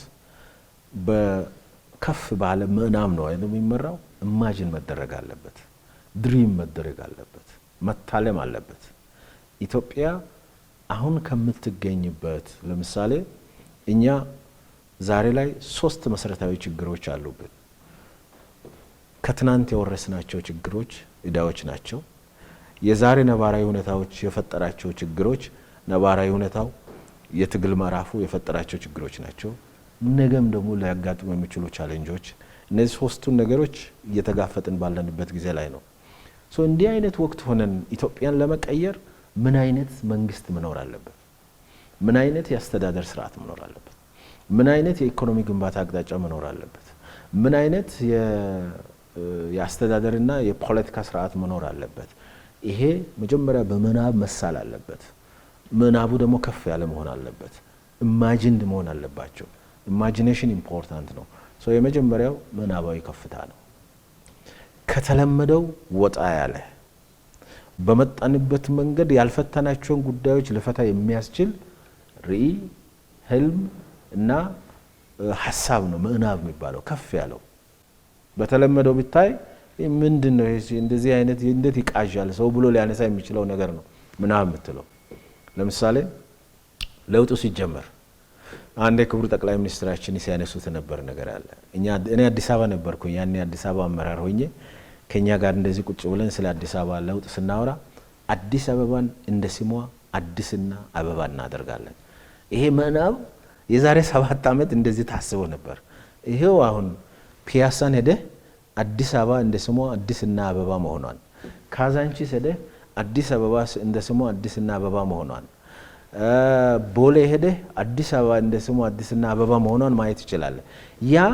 በከፍ ባለ ምዕናብ ነው የሚመራው። ኢማጂን መደረግ አለበት፣ ድሪም መደረግ አለበት፣ መታለም አለበት። ኢትዮጵያ አሁን ከምትገኝበት ለምሳሌ እኛ ዛሬ ላይ 3 መሰረታዊ ችግሮች አሉብን። ከትናንት የወረስናቸው ችግሮች ዕዳዎች ናቸው። የዛሬ ነባራዊ ሁኔታዎች የፈጠራቸው ችግሮች ነባራዊ ሁኔታው የትግል ምዕራፉ የፈጠራቸው ችግሮች ናቸው። ነገም ደግሞ ሊያጋጥሙ የሚችሉ ቻሌንጆች፣ እነዚህ 3ቱን ነገሮች እየተጋፈጥን ባለንበት ጊዜ ላይ ነው። እንዲህ አይነት ወቅት ሆነን ኢትዮጵያን ለመቀየር ምን አይነት መንግስት መኖር አለበት? ምን አይነት የአስተዳደር ስርዓት መኖር አለበት? ምን አይነት የኢኮኖሚ ግንባታ አቅጣጫ መኖር አለበት? ምን አይነት የአስተዳደርና የፖለቲካ ስርዓት መኖር አለበት? ይሄ መጀመሪያ በምናብ መሳል አለበት። ምናቡ ደግሞ ከፍ ያለ መሆን አለበት። ኢማጂንድ መሆን አለባቸው። ኢማጂኔሽን ኢምፖርታንት ነው። የመጀመሪያው ምናባዊ ከፍታ ነው። ከተለመደው ወጣ ያለ በመጣንበት መንገድ ያልፈተናቸውን ጉዳዮች ለፈታ የሚያስችል ራዕይ፣ ህልም እና ሐሳብ ነው ምዕናብ የሚባለው ከፍ ያለው። በተለመደው ቢታይ ምንድነው እንደዚህ አይነት እንዴት ይቃዣል ሰው ብሎ ሊያነሳ የሚችለው ነገር ነው ምናብ የምትለው። ለምሳሌ ለውጡ ሲጀመር አንድ የክቡር ጠቅላይ ሚኒስትራችን ሲያነሱት ነበር ነገር አለ። እኔ አዲስ አበባ ነበርኩኝ። ያኔ አዲስ አበባ አመራር ሆኜ ከኛ ጋር እንደዚህ ቁጭ ብለን ስለ አዲስ አበባ ለውጥ ስናወራ አዲስ አበባን እንደ ስሟ አዲስና አበባ እናደርጋለን። ይሄ ምዕናብ የዛሬ 7 ዓመት እንደዚህ ታስቦ ነበር። ይሄው አሁን ፒያሳን ሄደህ አዲስ አበባ እንደ ስሟ አዲስና አበባ መሆኗን፣ ካዛንቺስ ሄደህ አዲስ አበባ እንደ ስሟ አዲስና አበባ መሆኗን፣ ቦሌ ሄደህ አዲስ አበባ እንደ ስሟ አዲስና አበባ መሆኗን ማየት ይችላል። ያ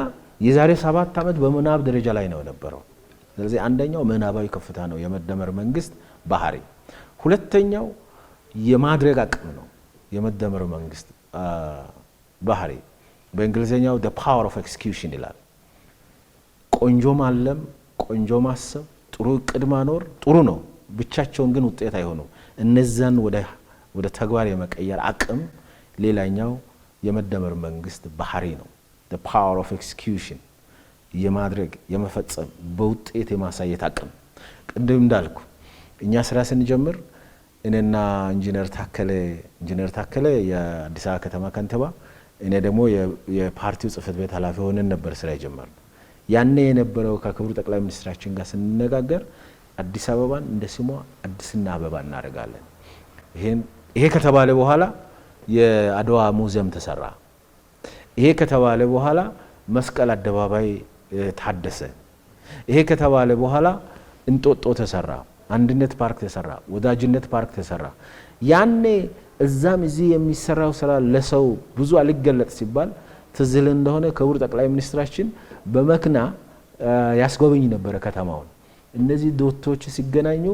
የዛሬ 7 ዓመት በምዕናብ ደረጃ ላይ ነው የነበረው። ስለዚህ አንደኛው ምዕናባዊ ከፍታ ነው የመደመር መንግስት ባህሪ። ሁለተኛው የማድረግ አቅም ነው የመደመር መንግስት ባህሪ። በእንግሊዝኛው the power of execution ይላል። ቆንጆ ማለም፣ ቆንጆ ማሰብ፣ ጥሩ እቅድ ማኖር ጥሩ ነው። ብቻቸውን ግን ውጤት አይሆኑም። እነዛን ወደ ተግባር የመቀየር አቅም ሌላኛው የመደመር መንግስት ባህሪ ነው። the power of execution የማድረግ የመፈጸም በውጤት የማሳየት አቅም። ቅድም እንዳልኩ እኛ ስራ ስንጀምር እኔና ኢንጂነር ታከለ የአዲስ አበባ ከተማ ከንቲባ፣ እኔ ደግሞ የፓርቲው ጽህፈት ቤት ኃላፊ ሆነን ነበር ስራ የጀመርነው። ያኔ የነበረው ከክቡር ጠቅላይ ሚኒስትራችን ጋር ስንነጋገር አዲስ አበባን እንደ ስሟ አዲስና አበባ እናደርጋለን። ይሄ ከተባለ በኋላ የአድዋ ሙዚየም ተሰራ። ይሄ ከተባለ በኋላ መስቀል አደባባይ ታደሰ። ይሄ ከተባለ በኋላ እንጦጦ ተሰራ፣ አንድነት ፓርክ ተሰራ፣ ወዳጅነት ፓርክ ተሰራ። ያኔ እዛም እዚህ የሚሰራው ስራ ለሰው ብዙ አልገለጥ ሲባል ትዝል እንደሆነ ክቡር ጠቅላይ ሚኒስትራችን በመኪና ያስጎበኝ ነበር ከተማውን። እነዚህ ዶቶች ሲገናኙ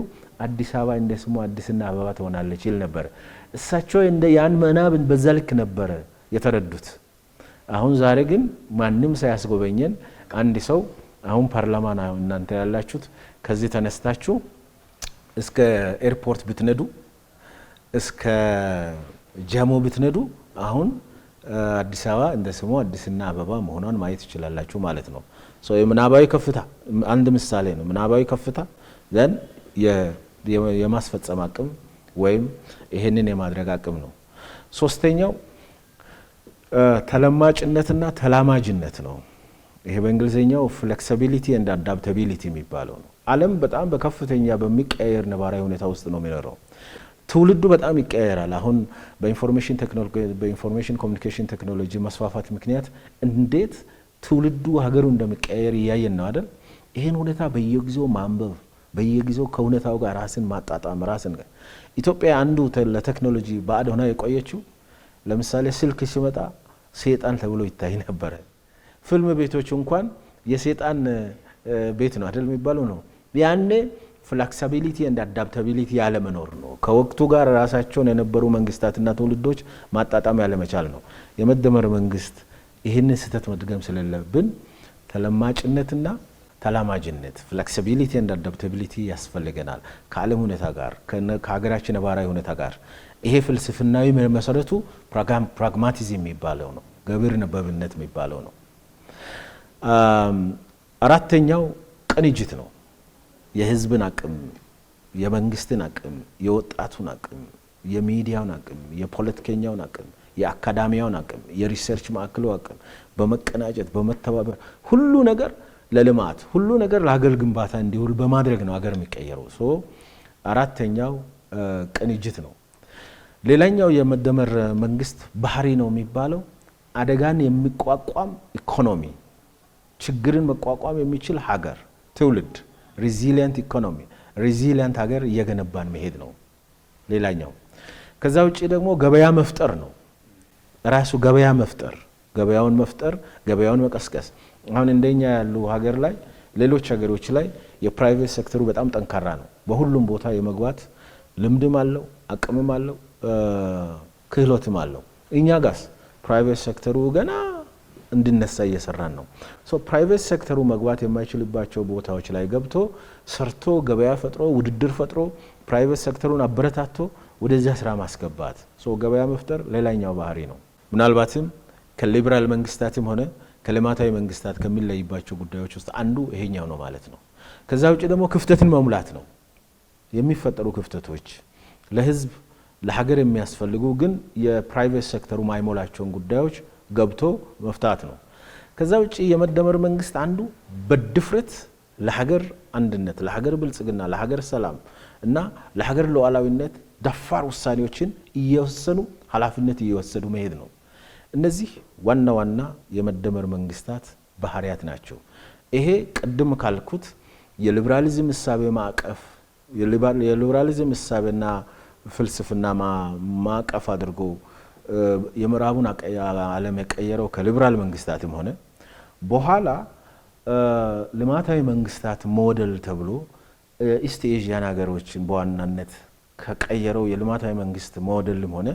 አዲስ አበባ እንደ ስሟ አዲስና አበባ ትሆናለች ይል ነበር። እሳቸው እንደ ያን ምዕናብን በዛ ልክ ነበር የተረዱት። አሁን ዛሬ ግን ማንም ሳያስጎበኘን አንድ ሰው አሁን ፓርላማ ነው እናንተ ያላችሁት፣ ከዚህ ተነስታችሁ እስከ ኤርፖርት ብትነዱ እስከ ጃሞ ብትነዱ አሁን አዲስ አበባ እንደ ስሟ አዲስና አበባ መሆኗን ማየት ይችላላችሁ ማለት ነው። የምናባዊ ከፍታ አንድ ምሳሌ ነው። ምናባዊ ከፍታ ዘን የማስፈጸም አቅም ወይም ይሄንን የማድረግ አቅም ነው። ሶስተኛው ተለማጭነትና ተላማጅነት ነው። ይሄ በእንግሊዝኛው ፍሌክሲቢሊቲ ኤንድ አዳፕታቢሊቲ የሚባለው ነው። ዓለም በጣም በከፍተኛ በሚቀየር ነባራዊ ሁኔታ ውስጥ ነው የሚኖረው። ትውልዱ በጣም ይቀየራል። አሁን በኢንፎርሜሽን ኮሚኒኬሽን ቴክኖሎጂ መስፋፋት ምክንያት እንዴት ትውልዱ ሀገሩ እንደሚቀየር እያየን ነው አይደል? ይሄን ሁኔታ በየጊዜው ማንበብ፣ በየጊዜው ከሁኔታው ጋር ራስን ማጣጣም ራስን ኢትዮጵያ አንዱ ለቴክኖሎጂ ባዕድ ሆና የቆየችው ለምሳሌ ስልክ ሲመጣ ሰይጣን ተብሎ ይታይ ነበረ። ፊልም ቤቶች እንኳን የሰይጣን ቤት ነው አይደል የሚባለው ነው። ያኔ ፍሌክሲቢሊቲ ኤንድ አዳፕታቢሊቲ ያለ መኖር ነው። ከወቅቱ ጋር ራሳቸውን የነበሩ መንግስታትና ትውልዶች ማጣጣም ያለ መቻል ነው። የመደመር መንግስት ይህንን ስህተት መድገም ስለሌለብን ተለማጭነትና ተላማጅነት ፍሌክሲቢሊቲ ኤንድ አዳፕታቢሊቲ ያስፈልገናል። ከዓለም ሁኔታ ጋር ከሀገራችን ነባራዊ ሁኔታ ጋር ይሄ ፍልስፍናዊ መሰረቱ ፕራግማቲዝም የሚባለው ነው። ገቢር ነበብነት የሚባለው ነው። አራተኛው ቅንጅት ነው። የህዝብን አቅም፣ የመንግስትን አቅም፣ የወጣቱን አቅም፣ የሚዲያውን አቅም፣ የፖለቲከኛውን አቅም፣ የአካዳሚያውን አቅም፣ የሪሰርች ማዕከሉ አቅም በመቀናጀት በመተባበር ሁሉ ነገር ለልማት ሁሉ ነገር ለሀገር ግንባታ እንዲውል በማድረግ ነው ሀገር የሚቀየረው። አራተኛው ቅንጅት ነው። ሌላኛው የመደመር መንግስት ባህሪ ነው የሚባለው አደጋን የሚቋቋም ኢኮኖሚ፣ ችግርን መቋቋም የሚችል ሀገር ትውልድ፣ ሬዚሊየንት ኢኮኖሚ፣ ሬዚሊየንት ሀገር እየገነባን መሄድ ነው ሌላኛው። ከዛ ውጪ ደግሞ ገበያ መፍጠር ነው። ራሱ ገበያ መፍጠር፣ ገበያውን መፍጠር፣ ገበያውን መቀስቀስ። አሁን እንደኛ ያሉ ሀገር ላይ ሌሎች ሀገሮች ላይ የፕራይቬት ሴክተሩ በጣም ጠንካራ ነው። በሁሉም ቦታ የመግባት ልምድም አለው፣ አቅምም አለው፣ ክህሎትም አለው። እኛ ጋስ ፕራይቬት ሴክተሩ ገና እንድነሳ እየሰራን ነው። ፕራይቬት ሴክተሩ መግባት የማይችልባቸው ቦታዎች ላይ ገብቶ ሰርቶ ገበያ ፈጥሮ ውድድር ፈጥሮ ፕራይቬት ሴክተሩን አበረታቶ ወደዚያ ስራ ማስገባት፣ ገበያ መፍጠር ሌላኛው ባህሪ ነው። ምናልባትም ከሊበራል መንግስታትም ሆነ ከልማታዊ መንግስታት ከሚለይባቸው ጉዳዮች ውስጥ አንዱ ይሄኛው ነው ማለት ነው። ከዛ ውጭ ደግሞ ክፍተትን መሙላት ነው። የሚፈጠሩ ክፍተቶች ለህዝብ ለሀገር የሚያስፈልጉ ግን የፕራይቬት ሴክተሩ ማይሞላቸውን ጉዳዮች ገብቶ መፍታት ነው። ከዛ ውጭ የመደመር መንግስት አንዱ በድፍረት ለሀገር አንድነት፣ ለሀገር ብልጽግና፣ ለሀገር ሰላም እና ለሀገር ሉዓላዊነት ደፋር ውሳኔዎችን እየወሰኑ ኃላፊነት እየወሰዱ መሄድ ነው። እነዚህ ዋና ዋና የመደመር መንግስታት ባህሪያት ናቸው። ይሄ ቅድም ካልኩት የሊበራሊዝም እሳቤ ማዕቀፍ የሊበራሊዝም እሳቤና ፍልስፍና ማዕቀፍ አድርጎ የምዕራቡን ዓለም የቀየረው ከሊበራል መንግስታትም ሆነ በኋላ ልማታዊ መንግስታት ሞዴል ተብሎ ኢስት ኤዥያን ሀገሮችን በዋናነት ከቀየረው የልማታዊ መንግስት ሞዴልም ሆነ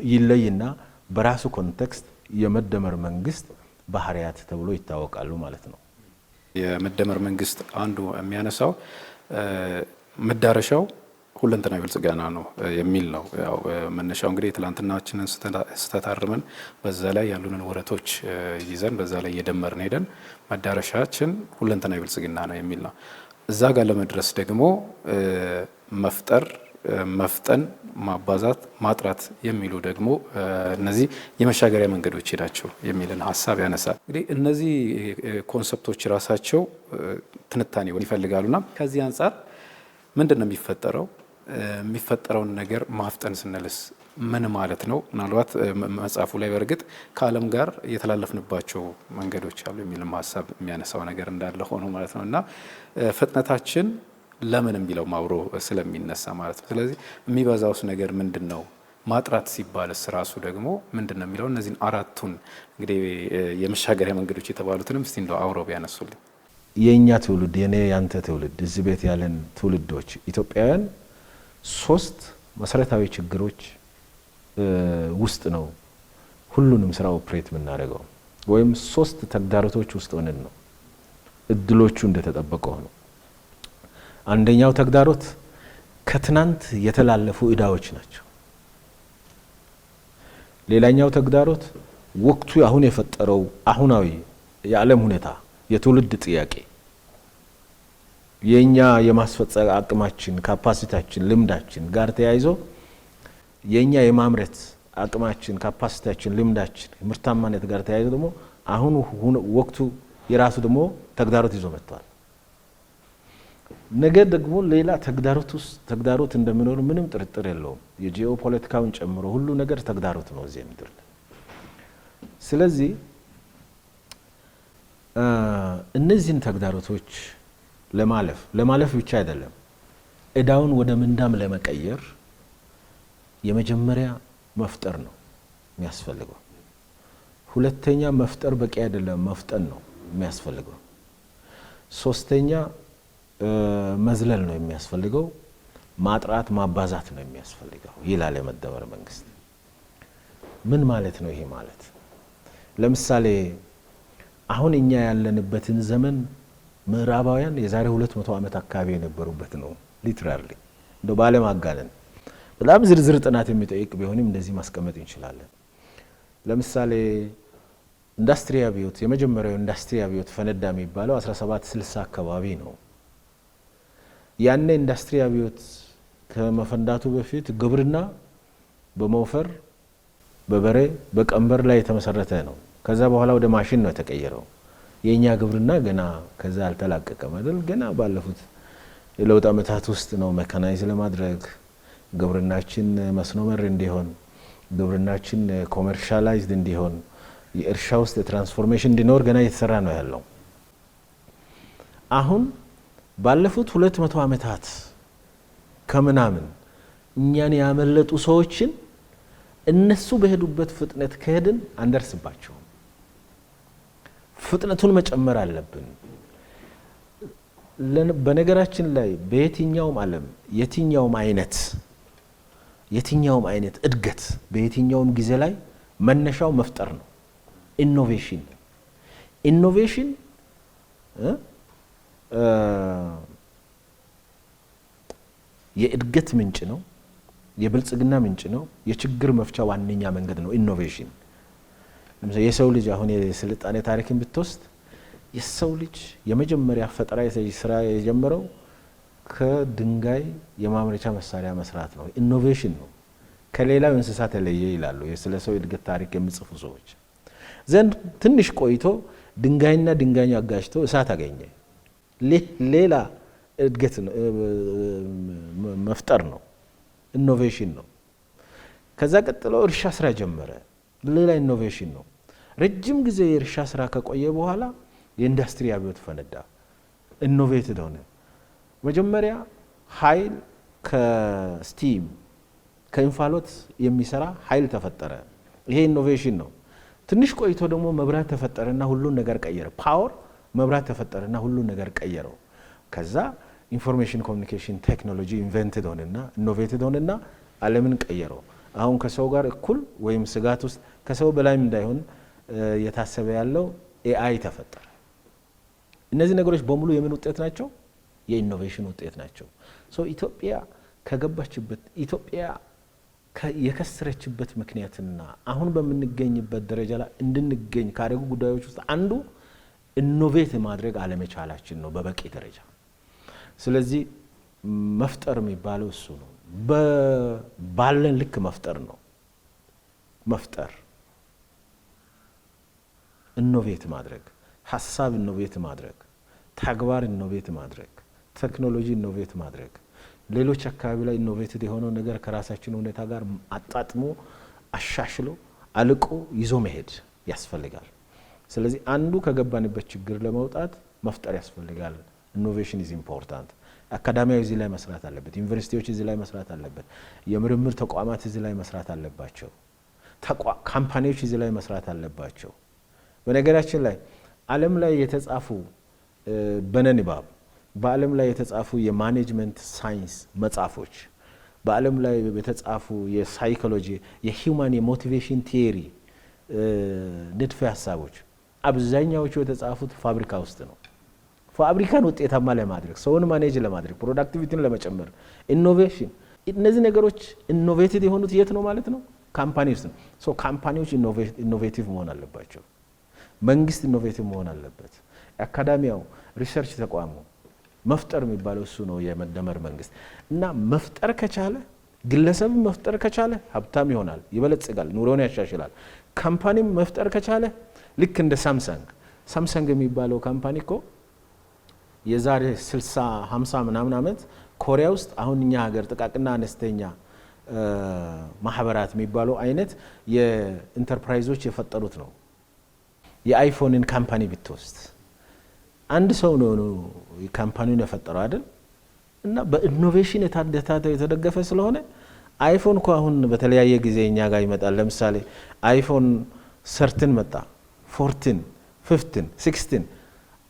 ይለይና በራሱ ኮንቴክስት የመደመር መንግስት ባህሪያት ተብሎ ይታወቃሉ ማለት ነው። የመደመር መንግስት አንዱ የሚያነሳው መዳረሻው ሁለንተናዊ ብልጽግና ነው የሚል ነው። ያው መነሻው እንግዲህ ትላንትናችንን ስተታርመን በዛ ላይ ያሉንን ወረቶች ይዘን በዛ ላይ እየደመርን ሄደን መዳረሻችን ሁለንተናዊ ብልጽግና ነው የሚል ነው። እዛ ጋር ለመድረስ ደግሞ መፍጠር፣ መፍጠን፣ ማባዛት፣ ማጥራት የሚሉ ደግሞ እነዚህ የመሻገሪያ መንገዶች ናቸው የሚልን ሀሳብ ያነሳል። እንግዲህ እነዚህ ኮንሰፕቶች ራሳቸው ትንታኔ ይፈልጋሉና ከዚህ አንጻር ምንድን ነው የሚፈጠረው? የሚፈጠረውን ነገር ማፍጠን ስንልስ ምን ማለት ነው? ምናልባት መጽሐፉ ላይ በእርግጥ ከዓለም ጋር የተላለፍንባቸው መንገዶች አሉ የሚልም ሀሳብ የሚያነሳው ነገር እንዳለ ሆኖ ማለት ነው እና ፍጥነታችን ለምን የሚለው አብሮ ስለሚነሳ ማለት ነው። ስለዚህ የሚበዛውስ ነገር ምንድን ነው? ማጥራት ሲባልስ ራሱ ደግሞ ምንድን ነው የሚለው እነዚህን አራቱን እንግዲህ የመሻገሪያ መንገዶች የተባሉትንም እስቲ እንደው አብረው ቢያነሱልኝ። የእኛ ትውልድ የኔ ያንተ ትውልድ እዚህ ቤት ያለን ትውልዶች ኢትዮጵያውያን ሶስት መሰረታዊ ችግሮች ውስጥ ነው ሁሉንም ስራ ኦፕሬት የምናደርገው፣ ወይም ሶስት ተግዳሮቶች ውስጥ ሆነን ነው። እድሎቹ እንደተጠበቀው ነው። አንደኛው ተግዳሮት ከትናንት የተላለፉ እዳዎች ናቸው። ሌላኛው ተግዳሮት ወቅቱ አሁን የፈጠረው አሁናዊ የዓለም ሁኔታ የትውልድ ጥያቄ የኛ የማስፈጸም አቅማችን ካፓሲቲያችን ልምዳችን ጋር ተያይዞ የኛ የማምረት አቅማችን ካፓሲቲያችን ልምዳችን ምርታማነት ጋር ተያይዞ ደግሞ አሁን ወቅቱ የራሱ ደግሞ ተግዳሮት ይዞ መጥቷል። ነገ ደግሞ ሌላ ተግዳሮት እንደሚኖር ምንም ጥርጥር የለውም። የጂኦ ፖለቲካውን ጨምሮ ሁሉ ነገር ተግዳሮት ነው እዚህ ምድር። ስለዚህ እነዚህን ተግዳሮቶች ለማለፍ ብቻ አይደለም እዳውን ወደ ምንዳም ለመቀየር የመጀመሪያ መፍጠር ነው የሚያስፈልገው። ሁለተኛ መፍጠር በቂ አይደለም፣ መፍጠን ነው የሚያስፈልገው። ሶስተኛ መዝለል ነው የሚያስፈልገው፣ ማጥራት ማባዛት ነው የሚያስፈልገው ይላል የመደመር መንግስት። ምን ማለት ነው ይሄ ማለት? ለምሳሌ አሁን እኛ ያለንበትን ዘመን ምዕራባውያን የዛሬ 200 ዓመት አካባቢ የነበሩበት ነው። ሊትራሊ እንደ ባለም አጋነን በጣም ዝርዝር ጥናት የሚጠይቅ ቢሆንም እንደዚህ ማስቀመጥ እንችላለን። ለምሳሌ ኢንዱስትሪ አብዮት የመጀመሪያው ኢንዱስትሪ አብዮት ፈነዳ የሚባለው 1760 አካባቢ ነው። ያኔ ኢንዱስትሪ አብዮት ከመፈንዳቱ በፊት ግብርና በመውፈር በበሬ በቀንበር ላይ የተመሰረተ ነው። ከዛ በኋላ ወደ ማሽን ነው የተቀየረው። የኛ ግብርና ገና ከዛ አልተላቀቀም አይደል? ገና ባለፉት የለውጥ ዓመታት ውስጥ ነው ሜካናይዝ ለማድረግ ግብርናችን መስኖ መር እንዲሆን፣ ግብርናችን ኮመርሻላይዝድ እንዲሆን፣ የእርሻ ውስጥ የትራንስፎርሜሽን እንዲኖር ገና እየተሰራ ነው ያለው። አሁን ባለፉት 200 ዓመታት ከምናምን እኛን ያመለጡ ሰዎችን እነሱ በሄዱበት ፍጥነት ከሄድን አንደርስባቸውም። ፍጥነቱን መጨመር አለብን። በነገራችን ላይ በየትኛውም ዓለም የትኛውም አይነት እድገት በየትኛውም ጊዜ ላይ መነሻው መፍጠር ነው። ኢኖቬሽን የእድገት ምንጭ ነው፣ የብልጽግና ምንጭ ነው፣ የችግር መፍቻ ዋነኛ መንገድ ነው ኢኖቬሽን። ለምሳሌ የሰው ልጅ አሁን የስልጣኔ ታሪክን ብትወስድ የሰው ልጅ የመጀመሪያ ፈጠራ ስራ የጀመረው ከድንጋይ የማምረቻ መሳሪያ መስራት ነው። ኢኖቬሽን ነው። ከሌላው እንስሳት የተለየ ይላሉ ስለ ሰው እድገት ታሪክ የሚጽፉ ሰዎች። ዘንድ ትንሽ ቆይቶ ድንጋይና ድንጋይ አጋጭቶ እሳት አገኘ። ሌላ እድገት መፍጠር ነው፣ ኢኖቬሽን ነው። ከዛ ቀጥሎ እርሻ ስራ ጀመረ፣ ሌላ ኢኖቬሽን ነው። ረጅም ጊዜ የእርሻ ስራ ከቆየ በኋላ የኢንዱስትሪ አብዮት ፈነዳ፣ ኢኖቬትድ ሆነ። መጀመሪያ ኃይል ከስቲም ከእንፋሎት የሚሰራ ኃይል ተፈጠረ። ይሄ ኢኖቬሽን ነው። ትንሽ ቆይቶ ደግሞ መብራት ተፈጠረና ሁሉን ነገር ቀየረ። ፓወር መብራት ተፈጠረና ሁሉን ነገር ቀየረው። ከዛ ኢንፎርሜሽን ኮሚኒኬሽን ቴክኖሎጂ ኢንቨንትድ ሆነና ኢኖቬትድ ሆነና ዓለምን ቀየረው። አሁን ከሰው ጋር እኩል ወይም ስጋት ውስጥ ከሰው በላይም እንዳይሆን የታሰበ ያለው ኤአይ ተፈጠረ። እነዚህ ነገሮች በሙሉ የምን ውጤት ናቸው? የኢኖቬሽን ውጤት ናቸው። ኢትዮጵያ ከገባችበት ኢትዮጵያ የከሰረችበት ምክንያትና አሁን በምንገኝበት ደረጃ ላይ እንድንገኝ ካደረጉ ጉዳዮች ውስጥ አንዱ ኢኖቬት ማድረግ አለመቻላችን ነው በበቂ ደረጃ። ስለዚህ መፍጠር የሚባለው እሱ ነው። ባለን ልክ መፍጠር ነው። መፍጠር ኢኖቬት ማድረግ፣ ሀሳብ ኢኖቬት ማድረግ፣ ተግባር ኢኖቬት ማድረግ፣ ቴክኖሎጂ ኢኖቬት ማድረግ፣ ሌሎች አካባቢ ላይ ኢኖቬትድ የሆነው ነገር ከራሳችን ሁኔታ ጋር አጣጥሞ አሻሽሎ አልቆ ይዞ መሄድ ያስፈልጋል። ስለዚህ አንዱ ከገባንበት ችግር ለመውጣት መፍጠር ያስፈልጋል። ኢኖቬሽን ኢዝ ኢምፖርታንት። አካዳሚያዊ እዚህ ላይ መስራት አለበት። ዩኒቨርሲቲዎች እዚህ ላይ መስራት አለበት። የምርምር ተቋማት እዚህ ላይ መስራት አለባቸው። ካምፓኒዎች እዚህ ላይ መስራት አለባቸው። በነገራችን ላይ ዓለም ላይ የተጻፉ በነንባብ በዓለም ላይ የተጻፉ የማኔጅመንት ሳይንስ መጽሐፎች፣ በዓለም ላይ የተጻፉ የሳይኮሎጂ የሂውማን የሞቲቬሽን ቲዮሪ ንድፈ ሀሳቦች አብዛኛዎቹ የተጻፉት ፋብሪካ ውስጥ ነው። ፋብሪካን ውጤታማ ለማድረግ ሰውን ማኔጅ ለማድረግ ፕሮዳክቲቪቲን ለመጨመር ኢኖቬሽን፣ እነዚህ ነገሮች ኢኖቬቲቭ የሆኑት የት ነው ማለት ነው? ካምፓኒ ውስጥ ነው። ካምፓኒዎች ኢኖቬቲቭ መሆን አለባቸው። መንግስት ኢኖቬቲቭ መሆን አለበት። አካዳሚያው ሪሰርች ተቋሙ መፍጠር የሚባለው እሱ ነው የመደመር መንግስት። እና መፍጠር ከቻለ ግለሰብ መፍጠር ከቻለ ሀብታም ይሆናል፣ ይበለጽጋል፣ ኑሮውን ያሻሽላል። ካምፓኒም መፍጠር ከቻለ ልክ እንደ ሳምሰንግ የሚባለው ካምፓኒ እኮ የዛሬ 60 50 ምናምን ዓመት ኮሪያ ውስጥ አሁን እኛ ሀገር ጥቃቅና አነስተኛ ማህበራት የሚባለው አይነት የኢንተርፕራይዞች የፈጠሩት ነው። የአይፎንን ካምፓኒ ብትወስድ አንድ ሰው ነው ካምፓኒውን የፈጠረው አይደል? እና በኢኖቬሽን የተደገፈ ስለሆነ አይፎን እኮ አሁን በተለያየ ጊዜ እኛ ጋር ይመጣል። ለምሳሌ አይፎን 13 መጣ፣ 14 15 16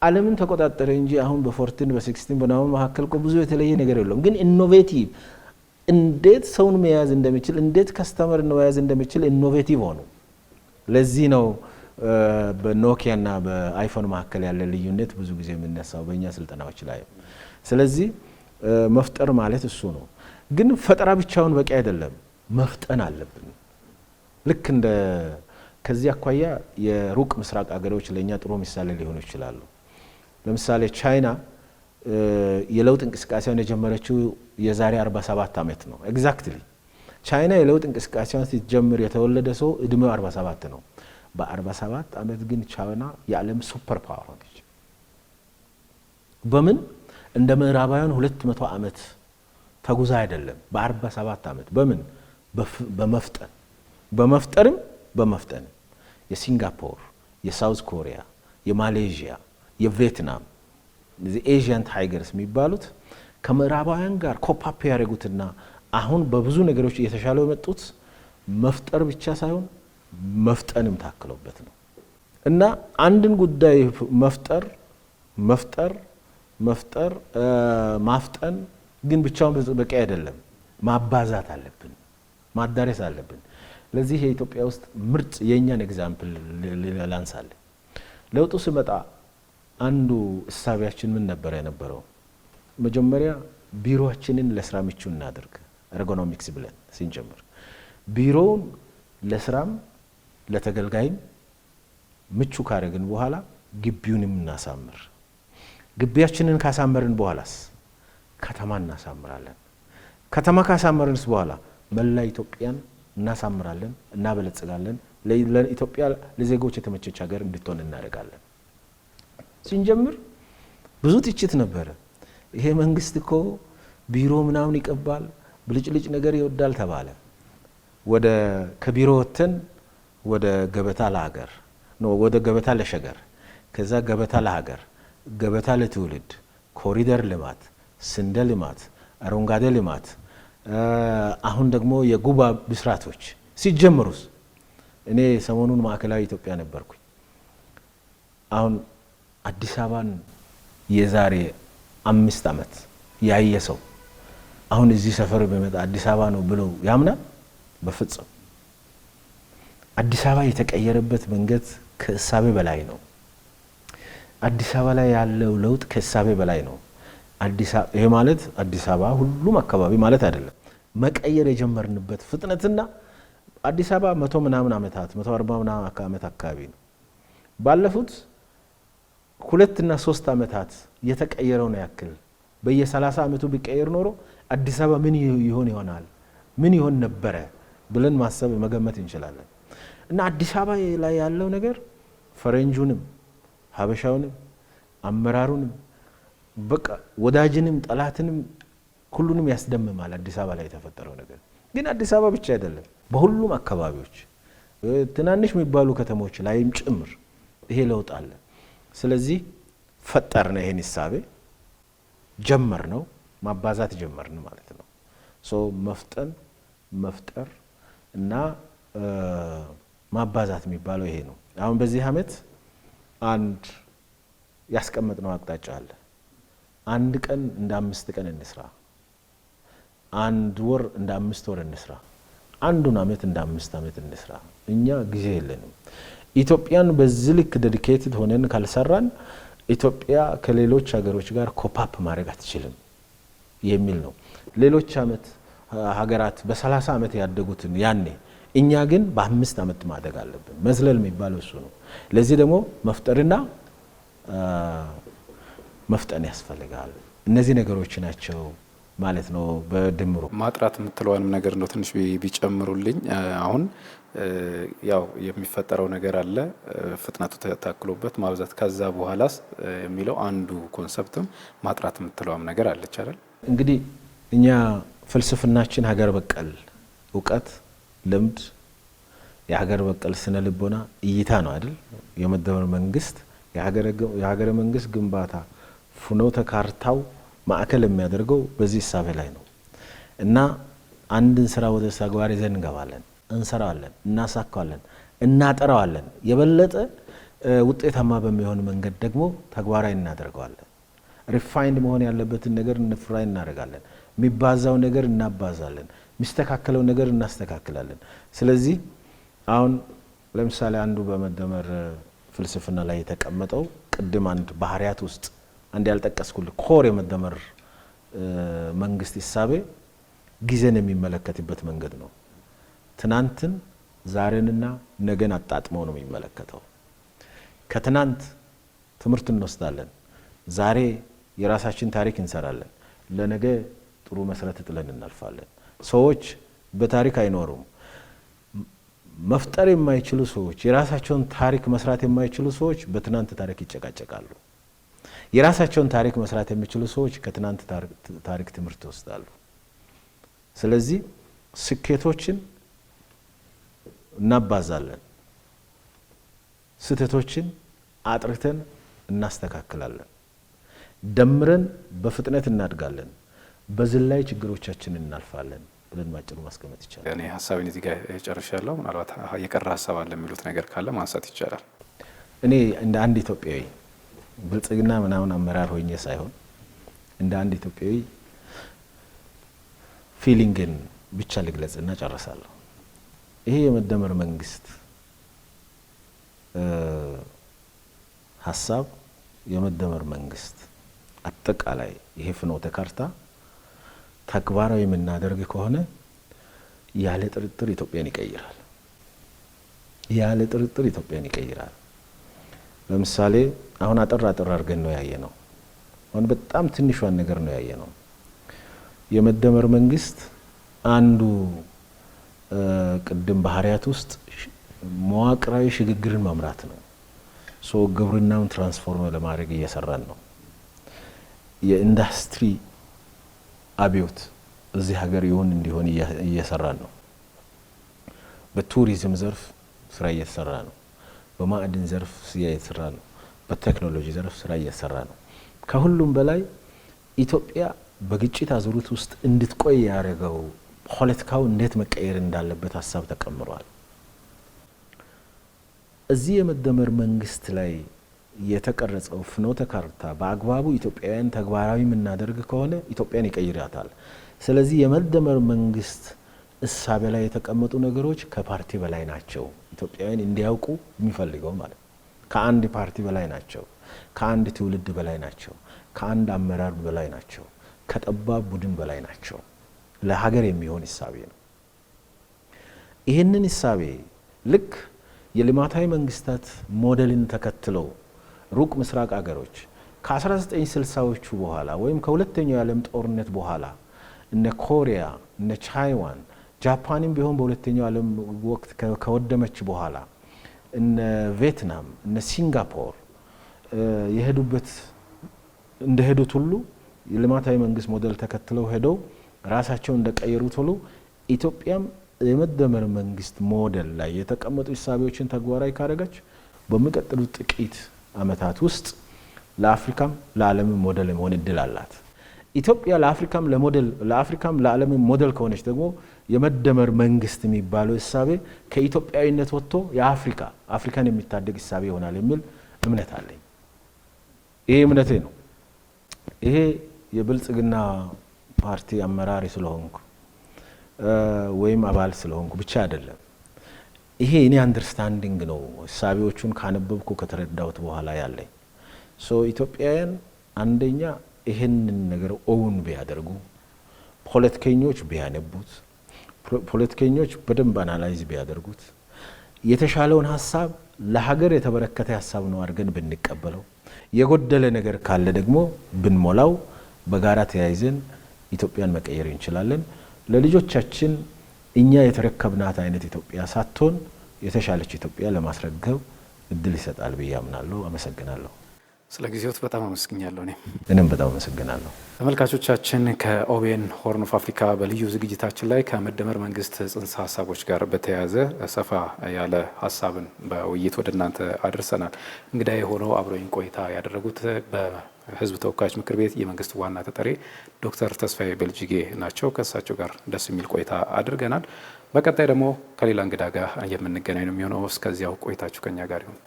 ዓለምን ተቆጣጠረ እንጂ አሁን በ14 በ16 በናውን መካከል እኮ ብዙ የተለየ ነገር የለውም። ግን ኢኖቬቲቭ እንዴት ሰውን መያዝ እንደሚችል እንዴት ከስተመር መያዝ እንደሚችል ኢኖቬቲቭ ሆኑ። ለዚህ ነው በኖኪያና በአይፎን መካከል ያለ ልዩነት ብዙ ጊዜ የምነሳው በእኛ ስልጠናዎች ላይ። ስለዚህ መፍጠር ማለት እሱ ነው። ግን ፈጠራ ብቻውን በቂ አይደለም፣ መፍጠን አለብን። ልክ እንደ ከዚህ አኳያ የሩቅ ምስራቅ አገሮች ለኛ ጥሩ ምሳሌ ሊሆኑ ይችላሉ። ለምሳሌ ቻይና የለውጥ እንቅስቃሴውን የጀመረችው የዛሬ 47 ዓመት ነው። ኤግዛክትሊ ቻይና የለውጥ እንቅስቃሴውን ስትጀምር የተወለደ ሰው እድሜው 47 ነው። በ47 ዓመት ግን ቻይና የዓለም ሱፐር ፓወር ሆነች። በምን እንደ ምዕራባውያን 200 ዓመት ተጉዛ አይደለም፣ በ47 ዓመት። በምን በመፍጠንም የሲንጋፖር፣ የሳውዝ ኮሪያ፣ የማሌዥያ፣ የቪየትናም እነዚህ ኤዥያን ታይገርስ የሚባሉት ከምዕራባውያን ጋር ኮፓፕ ያደረጉትና አሁን በብዙ ነገሮች እየተሻለው የመጡት መፍጠር ብቻ ሳይሆን መፍጠንም ታክሎበት ነው። እና አንድን ጉዳይ ማፍጠን ግን ብቻውን በቂ አይደለም። ማባዛት አለብን፣ ማዳረስ አለብን። ለዚህ የኢትዮጵያ ውስጥ ምርጥ የኛን ኤግዛምፕል ላንሳለን። ለውጡ ሲመጣ አንዱ እሳቢያችን ምን ነበር የነበረው? መጀመሪያ ቢሮአችንን ለስራ ምቹ እናድርግ፣ ኤርጎኖሚክስ ብለን ስንጀምር ቢሮውን ለስራም ለተገልጋይም ምቹ ካደረግን በኋላ ግቢውንም እናሳምር። ግቢያችንን ካሳመርን በኋላስ ከተማ እናሳምራለን። ከተማ ካሳመርንስ በኋላ መላ ኢትዮጵያን እናሳምራለን፣ እናበለጽጋለን። ለኢትዮጵያ ለዜጎች የተመቸች ሀገር እንድትሆን እናደርጋለን። ስንጀምር ብዙ ትችት ነበረ። ይሄ መንግስት እኮ ቢሮ ምናምን ይቀባል፣ ብልጭልጭ ነገር ይወዳል ተባለ። ከቢሮ ወጥተን ወደ ገበታ ለሀገር ነው፣ ወደ ገበታ ለሸገር፣ ከዛ ገበታ ለሀገር፣ ገበታ ለትውልድ፣ ኮሪደር ልማት፣ ስንዴ ልማት፣ አረንጓዴ ልማት፣ አሁን ደግሞ የጉባ ብስራቶች ሲጀምሩስ እኔ ሰሞኑን ማዕከላዊ ኢትዮጵያ ነበርኩኝ። አሁን አዲስ አበባን የዛሬ 5 ዓመት ያየ ሰው አሁን እዚህ ሰፈር በመጣ አዲስ አበባ ነው ብሎ ያምናል? በፍጹም። አዲስ አበባ የተቀየረበት መንገድ ከእሳቤ በላይ ነው። አዲስ አበባ ላይ ያለው ለውጥ ከእሳቤ በላይ ነው። ይሄ ማለት አዲስ አበባ ሁሉም አካባቢ ማለት አይደለም። መቀየር የጀመርንበት ፍጥነትና አዲስ አበባ 100 ምናምን ዓመታት 140 ምናምን ዓመት አካባቢ ነው። ባለፉት 2 እና 3 ዓመታት የተቀየረው ነው ያክል በየ30 ዓመቱ ቢቀየር ኖሮ አዲስ አበባ ምን ይሆናል ምን ይሆን ነበረ ብለን ማሰብ መገመት እንችላለን። እና አዲስ አበባ ላይ ያለው ነገር ፈረንጁንም ሀበሻውንም አመራሩንም በቃ ወዳጅንም ጠላትንም ሁሉንም ያስደምማል። አዲስ አበባ ላይ የተፈጠረው ነገር ግን አዲስ አበባ ብቻ አይደለም፣ በሁሉም አካባቢዎች ትናንሽ የሚባሉ ከተሞች ላይም ጭምር ይሄ ለውጥ አለ። ስለዚህ ፈጠርነ ይሄን ሂሳቤ ጀመርነው፣ ማባዛት ጀመርን ማለት ነው። መፍጠር እና ማባዛት የሚባለው ይሄ ነው። አሁን በዚህ ዓመት አንድ ያስቀመጥነው አቅጣጫ አለ። 1 ቀን እንደ 5 ቀን እንስራ፣ 1 ወር እንደ 5 ወር እንስራ፣ 1 ዓመት እንደ 5 ዓመት እንስራ። እኛ ጊዜ የለንም። ኢትዮጵያን በዚህ ልክ ዴዲኬትድ ሆነን ካልሰራን ኢትዮጵያ ከሌሎች ሀገሮች ጋር ኮፓፕ ማድረግ አትችልም የሚል ነው። ሌሎች ሀገራት በ30 ዓመት ያደጉትን ያኔ እኛ ግን በ5 ዓመት ማደግ አለብን። መዝለል የሚባለው እሱ ነው። ለዚህ ደግሞ መፍጠርና መፍጠን ያስፈልጋል። እነዚህ ነገሮች ናቸው ማለት ነው። በድምሩ ማጥራት የምትለዋንም ነገር ነው ትንሽ ቢጨምሩልኝ። አሁን ያው የሚፈጠረው ነገር አለ ፍጥነቱ ተታክሎበት ማብዛት፣ ከዛ በኋላስ የሚለው አንዱ ኮንሰፕትም ማጥራት የምትለዋም ነገር አለች አይደል? እንግዲህ እኛ ፍልስፍናችን ሀገር በቀል እውቀት፣ ልምድ፣ የሀገር በቀል ስነ ልቦና እይታ ነው አይደል? የመደመር መንግስት የሀገረ መንግስት ግንባታ ፍኖተ ካርታው ማዕከል የሚያደርገው በዚህ እሳቤ ላይ ነው እና አንድን ስራ ወደ ተግባር ይዘን እንገባለን፣ እንሰራዋለን፣ እናሳካዋለን፣ እናጠራዋለን። የበለጠ ውጤታማ በሚሆን መንገድ ደግሞ ተግባራዊ እናደርገዋለን። ሪፋይንድ መሆን ያለበትን ነገር ሪፋይ እናደርጋለን። የሚባዛው ነገር እናባዛለን። የሚስተካከለው ነገር እናስተካክላለን። ስለዚህ አሁን ለምሳሌ አንዱ በመደመር ፍልስፍና ላይ የተቀመጠው ቅድም አንድ ባህሪያት ውስጥ አንድ ያልጠቀስኩልህ ኮር የመደመር መንግስት እሳቤ ጊዜን የሚመለከትበት መንገድ ነው። ትናንትን ዛሬንና ነገን አጣጥመው ነው የሚመለከተው። ከትናንት ትምህርት እንወስዳለን። ዛሬ የራሳችን ታሪክ እንሰራለን። ለነገ ጥሩ መሰረት ጥለን እናልፋለን። ሰዎች በታሪክ አይኖሩም። መፍጠር የማይችሉ ሰዎች፣ የራሳቸውን ታሪክ መስራት የማይችሉ ሰዎች በትናንት ታሪክ ይጨቃጨቃሉ። የራሳቸውን ታሪክ መስራት የሚችሉ ሰዎች ከትናንት ታሪክ ትምህርት ይወስዳሉ። ስለዚህ ስኬቶችን እናባዛለን፣ ስህተቶችን አጥርተን እናስተካክላለን፣ ደምረን በፍጥነት እናድጋለን፣ በዝላይ ችግሮቻችንን እናልፋለን ብለን ማጭሩ ማስቀመጥ ይቻላል። እኔ ሀሳቤን እዚህ ጋር ጨርሻለሁ። ምናልባት የቀረ ሀሳብ አለ የሚሉት ነገር ካለ ማንሳት ይቻላል። እኔ እንደ አንድ ኢትዮጵያዊ ብልጽግና ምናምን አመራር ሆኜ ሳይሆን እንደ አንድ ኢትዮጵያዊ ፊሊንግን ብቻ ልግለጽና ጨርሳለሁ። ይሄ የመደመር መንግስት ሀሳብ፣ የመደመር መንግስት አጠቃላይ ይሄ ፍኖተ ካርታ ተግባራዊ የምናደርግ ከሆነ ያለ ጥርጥር ኢትዮጵያን ይቀይራል። ያለ ጥርጥር ኢትዮጵያን ይቀይራል። ለምሳሌ አሁን አጠር አድርገን ነው ያየነው። አሁን በጣም ትንሿን ነገር ነው ያየነው። የመደመር መንግስት አንዱ ቅድም ባህሪያት ውስጥ መዋቅራዊ ሽግግርን መምራት ነው። ግብርናውን ትራንስፎርም ለማድረግ እየሰራን ነው። የኢንዱስትሪ አብዮት እዚህ ሀገር እንዲሆን እየሰራን ነው። በቱሪዝም ዘርፍ ስራ እየተሰራ ነው። በማዕድን ዘርፍ ስራ እየተሰራ ነው። በቴክኖሎጂ ዘርፍ ስራ እየተሰራ ነው። ከሁሉም በላይ ኢትዮጵያ በግጭት አዙሪት ውስጥ እንድትቆይ ያደረገው ፖለቲካው እንዴት መቀየር እንዳለበት ሀሳብ ተቀምሯል። እዚህ የመደመር መንግስት ላይ የተቀረጸው ፍኖተ ካርታ በአግባቡ ኢትዮጵያውያን ተግባራዊ የምናደርግ ከሆነ ኢትዮጵያን ይቀይራታል። ስለዚህ የመደመር መንግስት እሳቤ ላይ የተቀመጡ ነገሮች ከፓርቲ በላይ ናቸው። ኢትዮጵያውያን እንዲያውቁ የሚፈልገው ማለት ከአንድ ፓርቲ በላይ ናቸው። ከአንድ ትውልድ በላይ ናቸው። ከአንድ አመራር በላይ ናቸው። ከጠባብ ቡድን በላይ ናቸው። ለሀገር የሚሆን እሳቤ ነው። ይህንን እሳቤ ልክ የልማታዊ መንግስታት ሞዴልን ተከትለው ሩቅ ምስራቅ አገሮች ከ1960ዎቹ በኋላ ወይም ከሁለተኛው የዓለም ጦርነት በኋላ እነ ኮሪያ፣ እነ ቻይዋን፣ ጃፓንም ቢሆን በሁለተኛው ዓለም ወቅት ከወደመች በኋላ እነ ቪየትናም፣ እነ ሲንጋፖር የሄዱበት እንደሄዱት ሁሉ የልማታዊ መንግስት ሞዴል ተከትለው ሄደው ራሳቸውን እንደቀየሩት ሁሉ ኢትዮጵያም የመደመር መንግስት ሞዴል ላይ የተቀመጡ ሂሳቦችን ተግባራዊ ካደረገች በሚቀጥሉት ጥቂት አመታት ውስጥ ለአፍሪካም ለዓለምም ሞዴል መሆን እድል አላት። ኢትዮጵያ ለአፍሪካም ለዓለምም ሞዴል ከሆነች ደግሞ የመደመር መንግስት የሚባለው ሂሳቤ ከኢትዮጵያዊነት ወጥቶ አፍሪካን የሚታደግ ሂሳቤ ይሆናል የሚል እምነት አለኝ። ይሄ እምነቴ ነው። ይሄ የብልጽግና ፓርቲ አመራሪ ስለሆንኩ ወይም አባል ስለሆንኩ ብቻ አይደለም። ይሄ እኔ አንደርስታንዲንግ ነው። ሂሳቤዎቹን ካነበብኩ ከተረዳሁት በኋላ ያለኝ ኢትዮጵያውያን አንደኛ ይሄንን ነገር ኦውን ቢያደርጉ፣ ፖለቲከኞች ቢያነቡት፣ ፖለቲከኞች በደንብ አናላይዝ ቢያደርጉት፣ የተሻለውን ሀሳብ ለሀገር የተበረከተ ሀሳብ ነው አድርገን ብንቀበለው፣ የጎደለ ነገር ካለ ደግሞ ብንሞላው በጋራ ተያይዘን ኢትዮጵያን መቀየር እንችላለን። ለልጆቻችን እኛ የተረከብናት አይነት ኢትዮጵያ ሳትሆን የተሻለች ኢትዮጵያ ለማስረከብ እድል ይሰጣል ብዬ አምናለሁ። አመሰግናለሁ። ስለ ጊዜዎት በጣም አመስግኛለሁ። እኔም በጣም አመሰግናለሁ። ተመልካቾቻችን ከኦቤን ሆርን ኦፍ አፍሪካ በልዩ ዝግጅታችን ላይ ከመደመር መንግስት ጽንሰ ሀሳቦች ጋር በተያያዘ ሰፋ ያለ ሀሳብን በውይይት ወደ እናንተ አድርሰናል። እንግዳዬ ሆነው አብረውኝ ቆይታ ያደረጉት በሕዝብ ተወካዮች ምክር ቤት የመንግስት ዋና ተጠሪ ዶክተር ተስፋዬ በልጅጌ ናቸው። ከእሳቸው ጋር ደስ የሚል ቆይታ አድርገናል። በቀጣይ ደግሞ ከሌላ እንግዳ ጋር የምንገናኝ ነው የሚሆነው። እስከዚያው ቆይታችሁ ከኛ ጋር ይሁን።